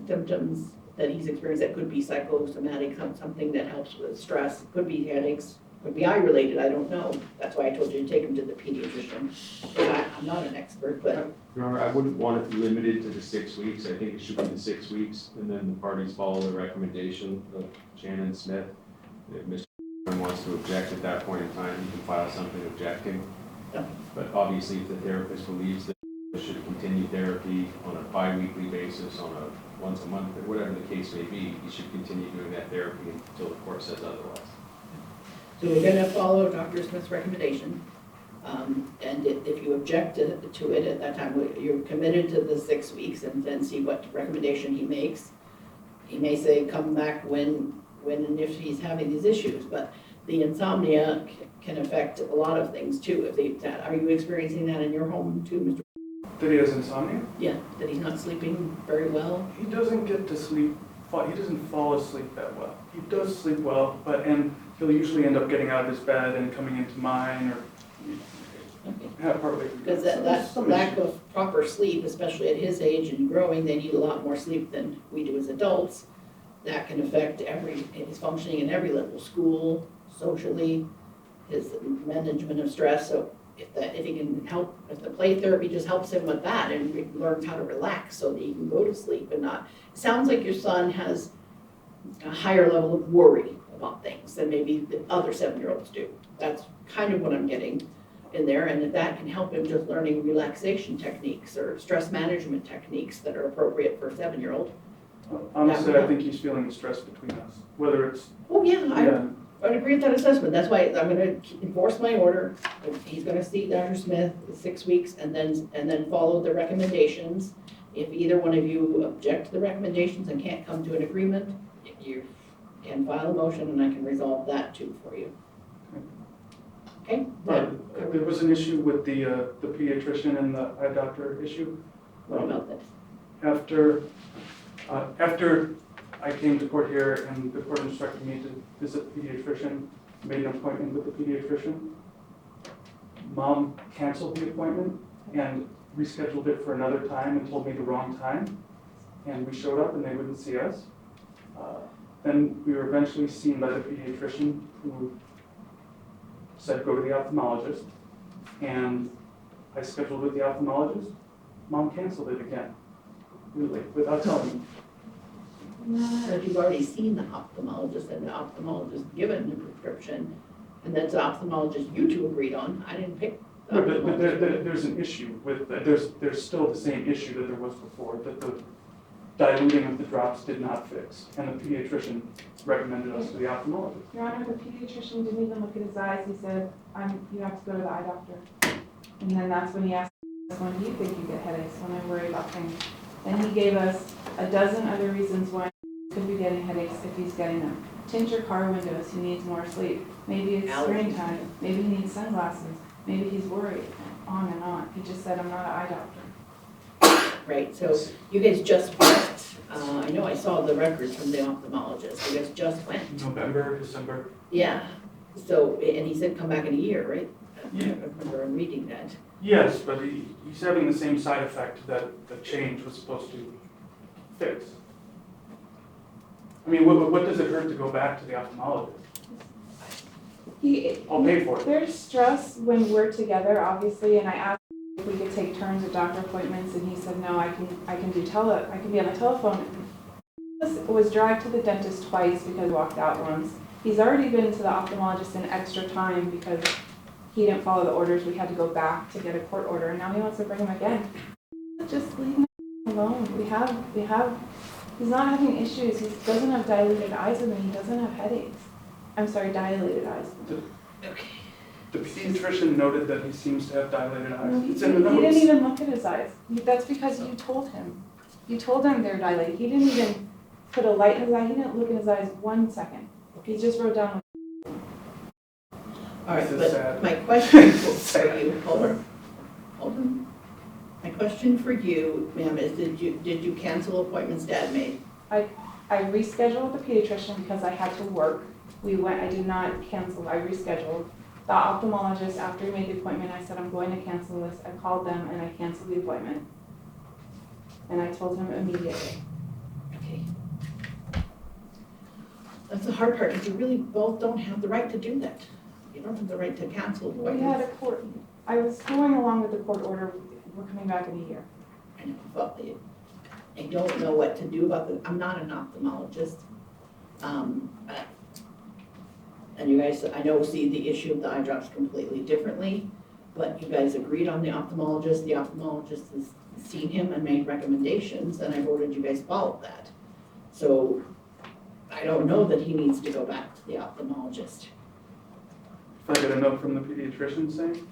S1: symptoms that he's experienced that could be psychosomatic, something that helps with stress, could be headaches, could be eye-related, I don't know. That's why I told you to take him to the pediatrician. I'm not an expert, but.
S4: Remember, I wouldn't want it limited to the 6 weeks. I think it should be the 6 weeks, and then the parties follow the recommendation of Shannon Smith. If Mr. wants to object at that point in time, he can file something objecting.
S1: Yeah.
S4: But obviously, if the therapist believes that they should continue therapy on a bi-weekly basis, on a once a month, or whatever the case may be, he should continue doing that therapy until the court says otherwise.
S1: So we're gonna follow Dr. Smith's recommendation. And if you object to it at that time, you're committed to the 6 weeks and then see what recommendation he makes. He may say, come back when and if he's having these issues, but the insomnia can affect a lot of things too. Are you experiencing that in your home too, Mr.?
S2: That he has insomnia?
S1: Yeah, that he's not sleeping very well?
S2: He doesn't get to sleep, he doesn't fall asleep that well. He does sleep well, and he'll usually end up getting out of his bed and coming into mine or have partly.
S1: Because that lack of proper sleep, especially at his age and growing, they need a lot more sleep than we do as adults. That can affect his functioning in every level, school, socially, his management of stress. So if he can help, if the play therapy just helps him with that and learns how to relax so that he can go to sleep and not. It sounds like your son has a higher level of worry about things than maybe the other 7-year-olds do. That's kind of what I'm getting in there, and if that can help him just learning relaxation techniques or stress management techniques that are appropriate for a 7-year-old.
S2: Honestly, I think he's feeling the stress between us, whether it's.
S1: Oh, yeah, I'd agree with that assessment. That's why I'm gonna enforce my order. He's gonna see Dr. Smith 6 weeks and then follow the recommendations. If either one of you object to the recommendations and can't come to an agreement, you can file a motion and I can resolve that too for you. Okay? That-
S2: There was an issue with the pediatrician and the eye doctor issue.
S1: What about this?
S2: After I came to court here and the court instructed me to visit the pediatrician, made an appointment with the pediatrician, Mom canceled the appointment and rescheduled it for another time and told me the wrong time. And we showed up and they wouldn't see us. Then we were eventually seen by the pediatrician who said, go to the ophthalmologist. And I scheduled with the ophthalmologist. Mom canceled it again, really, without telling me.
S1: But you've already seen the ophthalmologist and the ophthalmologist given the prescription, and that's the ophthalmologist you two agreed on. I didn't pick the
S2: But
S1: ophthalmologist.
S2: there's an issue with, there's still the same issue that there was before, that the diluting of the drops did not fix. And the pediatrician recommended us to the ophthalmologist.
S3: Your Honor, the pediatrician didn't even look at his eyes. He said, you have to go to the eye doctor. And then that's when he asked, when do you think you get headaches? When I worry about things. Then he gave us a dozen other reasons why he could be getting headaches if he's getting them. Tint your car windows, he needs more sleep. Maybe it's springtime, maybe he needs sunglasses, maybe he's worried, on and on. He just said, I'm not an eye doctor.
S1: Right, so you guys just went, I know I saw the records from the ophthalmologist. You guys just went.
S2: November, December.
S1: Yeah, so, and he said come back in a year, right?
S2: Yeah.
S1: I remember reading that.
S2: Yes, but he's having the same side effect that the change was supposed to fix. I mean, what does it hurt to go back to the ophthalmologist? I'll pay for it.
S3: There's stress when we're together, obviously, and I asked if we could take turns at doctor appointments, and he said, no, I can be on the telephone. He was dragged to the dentist twice because he walked out once. He's already been to the ophthalmologist an extra time because he didn't follow the orders. We had to go back to get a court order, and now he wants to bring him again. Just leave him alone. He's not having issues. He doesn't have dilated eyes with me. He doesn't have headaches. I'm sorry, dilated eyes.
S1: Okay.
S2: The pediatrician noted that he seems to have dilated eyes.
S3: No, he
S2: It's in the
S3: didn't
S2: notes.
S3: even look at his eyes. That's because you told him. You told him they're dilated. He didn't even put a light in his eye. He didn't look in his eyes 1 second. He just wrote down.
S1: All right,
S2: This is
S1: but
S2: sad.
S1: my question for you, hold on. My question for you, ma'am, is did you cancel appointments Dad made?
S3: I rescheduled the pediatrician because I had to work. I did not cancel. I rescheduled. The ophthalmologist, after he made the appointment, I said, I'm going to cancel this. I called them and I canceled the appointment. And I told him immediately.
S1: Okay. That's the hard part, because you really both don't have the right to do that. You don't have the right to cancel
S3: We had a
S1: appointments.
S3: court, I was going along with the court order. We're coming back in a year.
S1: I know, but I don't know what to do about the, I'm not an ophthalmologist. And you guys, I know, see the issue of the eye drops completely differently, but you guys agreed on the ophthalmologist. The ophthalmologist has seen him and made recommendations, and I've ordered you guys follow that. So I don't know that he needs to go back to the ophthalmologist.
S2: If I get a note from the pediatrician saying?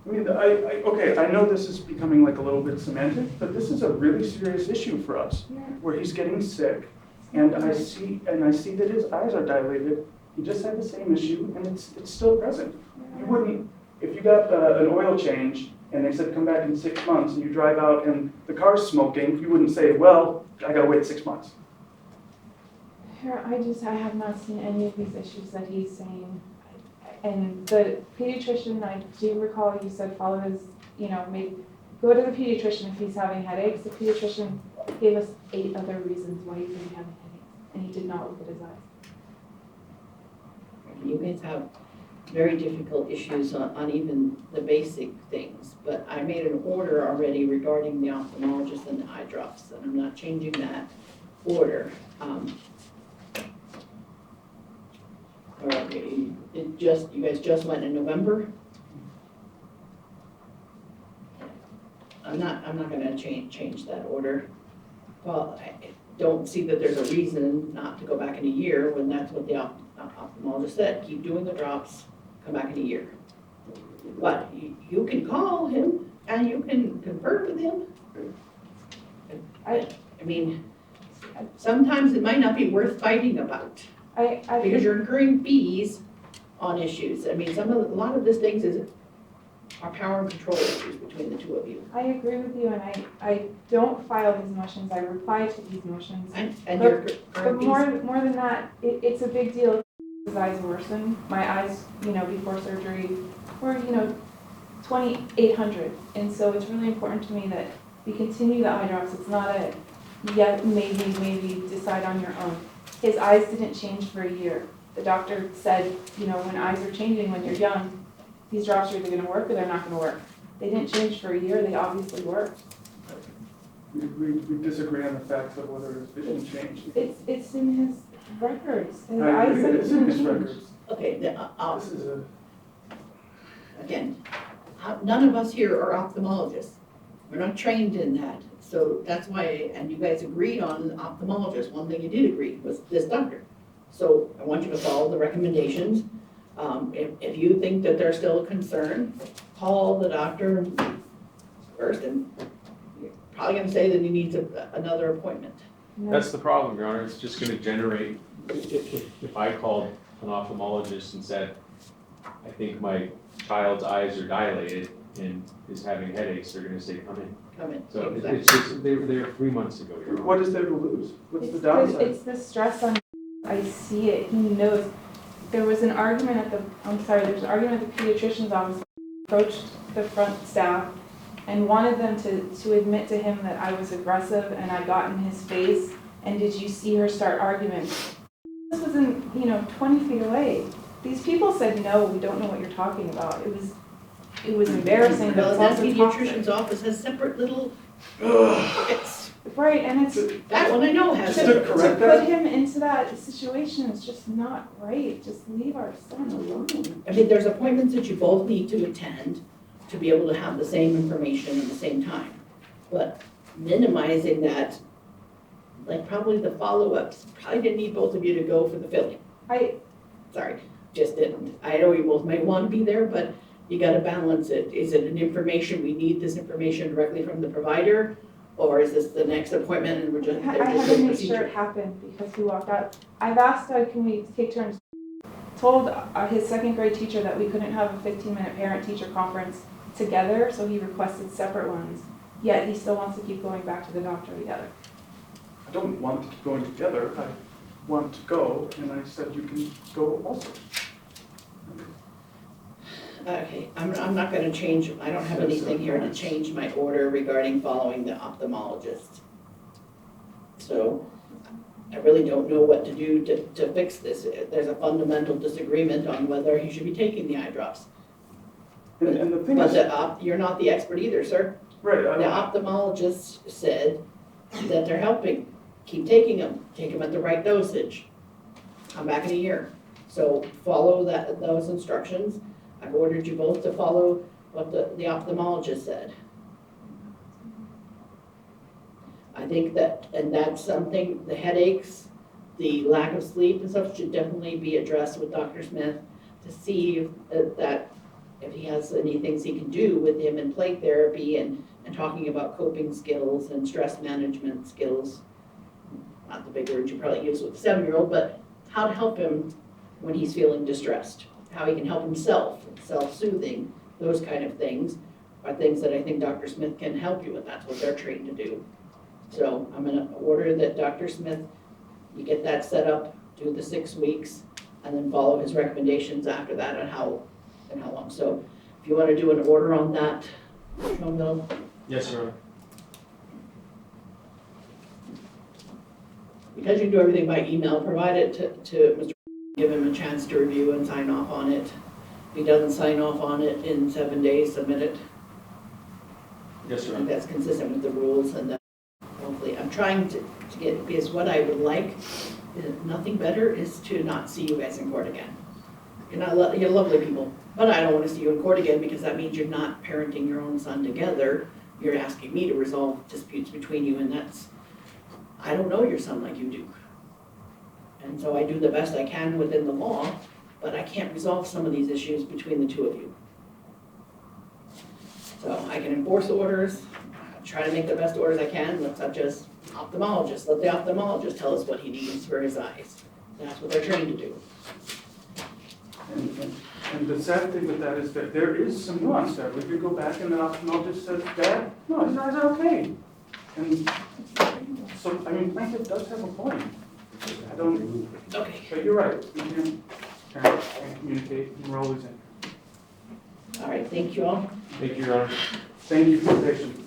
S2: I mean, okay, I know this is becoming like a little bit semantic, but this is a really serious issue for us, where he's getting sick, and I see that his eyes are dilated. He just had the same issue, and it's still present. You wouldn't, if you got an oil change, and they said come back in 6 months, and you drive out and the car's smoking, you wouldn't say, well, I gotta wait 6 months.
S3: I have not seen any of these issues that he's saying. And the pediatrician, I do recall you said follow his, maybe go to the pediatrician if he's having headaches. The pediatrician gave us 8 other reasons why he could be having headaches, and he did not look at his eyes.
S1: You guys have very difficult issues on even the basic things, but I made an order already regarding the ophthalmologist and the eye drops, and I'm not changing that order. All right, you guys just went in November? I'm not gonna change that order. Well, I don't see that there's a reason not to go back in a year when that's what the ophthalmologist said. Keep doing the drops, come back in a year. But you can call him and you can confer with him. I mean, sometimes it might not be worth fighting about.
S3: I
S1: Because you're incurring fees on issues. I mean, a lot of these things are power and control issues between the two of you.
S3: I agree with you, and I don't file these motions, I reply to these motions.
S1: And
S3: But-
S1: your
S3: But
S1: current
S3: more than that, it's a big deal. His eyes worsen. My eyes, before surgery were, 2,800. And so it's really important to me that we continue the eye drops. It's not a, maybe decide on your own. His eyes didn't change for a year. The doctor said, when eyes are changing when you're young, these drops are either gonna work or they're not gonna work. They didn't change for a year, they obviously worked.
S2: We disagree on the facts of whether his vision changed.
S3: It's in his records. His
S2: I agree,
S3: eyesight
S2: it's in his
S3: didn't change.
S2: records.
S1: Okay,
S2: This is a,
S1: again, none of us here are ophthalmologists. We're not trained in that. So that's why, and you guys agreed on ophthalmologist. One thing you did agree was this doctor. So I want you to follow the recommendations. If you think that there's still a concern, call the doctor first, and you're probably gonna say that he needs another appointment.
S4: That's the problem, Your Honor, it's just gonna generate, if I called an ophthalmologist and said, I think my child's eyes are dilated and is having headaches, they're gonna say, come in.
S1: Come in.
S4: So
S1: Exactly.
S4: it's just, they were there 3 months ago, Your Honor.
S2: what is there to lose? What's the
S3: It's
S2: downside?
S3: It's the stress on, I see it, he knows. There was an argument there was an argument at the pediatrician's office, approached the front staff and wanted them to admit to him that I was aggressive and I got in his face, and did you see her start arguing? This was 20 feet away. These people said, no, we don't know what you're talking about. It was embarrassing.
S1: Well,
S3: but
S1: that
S3: also
S1: pediatrician's
S3: toxic.
S1: office has separate little, it's,
S3: Right, and it's,
S1: that one I know has.
S2: Just
S3: to
S2: to correct
S3: put
S2: that,
S3: him into that situation is just not right. Just leave our son alone.
S1: I mean, there's appointments that you both need to attend to be able to have the same information at the same time. But minimizing that, like probably the follow-ups, probably didn't need both of you to go for the filling. Sorry, just didn't. I know you both might want to be there, but you gotta balance it. Is it an information, we need this information directly from the provider? Or is this the next appointment and we're just,
S3: I
S1: they're
S3: had
S1: just
S3: to
S1: doing
S3: make sure
S1: procedure?
S3: it happened because he walked out. I've asked, can we take turns? Told his second grade teacher that we couldn't have a 15-minute parent-teacher conference together, so he requested separate ones. Yet he still wants to keep going back to the doctor together.
S2: I don't want to keep going together, I want to go, and I said you can go also.
S1: Okay, I'm not gonna change, I don't have anything here to change my order regarding following the ophthalmologist. So I really don't know what to do to fix this. There's a fundamental disagreement on whether he should be taking the eye drops.
S2: And the thing
S1: But
S2: is,
S1: you're not the expert either, sir.
S2: right,
S1: The ophthalmologist said that they're helping. Keep taking them, take them at the right dosage. Come back in a year. So follow those instructions. I've ordered you both to follow what the ophthalmologist said. I think that, and that's something, the headaches, the lack of sleep and stuff should definitely be addressed with Dr. Smith to see if he has any things he can do with him in play therapy and talking about coping skills and stress management skills. Not the big words you probably use with a 7-year-old, but how to help him when he's feeling distressed, how he can help himself, self-soothing, those kind of things are things that I think Dr. Smith can help you with. That's what they're trained to do. So I'm gonna order that Dr. Smith, you get that set up, do the 6 weeks, and then follow his recommendations after that on how long. So if you wanna do an order on that, Schonfeld,
S4: Yes, sir.
S1: because you can do everything by email, provide it to Mr. Give him a chance to review and sign off on it. If he doesn't sign off on it in 7 days, submit it.
S4: Yes,
S1: I
S4: sir.
S1: think that's consistent with the rules, and hopefully, I'm trying to get, because what I would like, nothing better is to not see you guys in court again. You're lovely people, but I don't want to see you in court again because that means you're not parenting your own son together. You're asking me to resolve disputes between you, and that's, I don't know your son like you do. And so I do the best I can within the law, but I can't resolve some of these issues between the two of you. So I can enforce orders, try to make the best orders I can, such as ophthalmologist. Let the ophthalmologist tell us what he needs for his eyes. That's what they're trained to do.
S2: and And the sad thing with that is that there is some nuance there. We could go back and the ophthalmologist says, Dad, no, his eyes are okay. And so, I mean, plaintiff does have a point. I don't,
S1: Okay.
S2: but you're right, we can't communicate, and we're always in.
S1: All right, thank you all.
S4: Thank you, Your Honor.
S2: Thank you for your patience.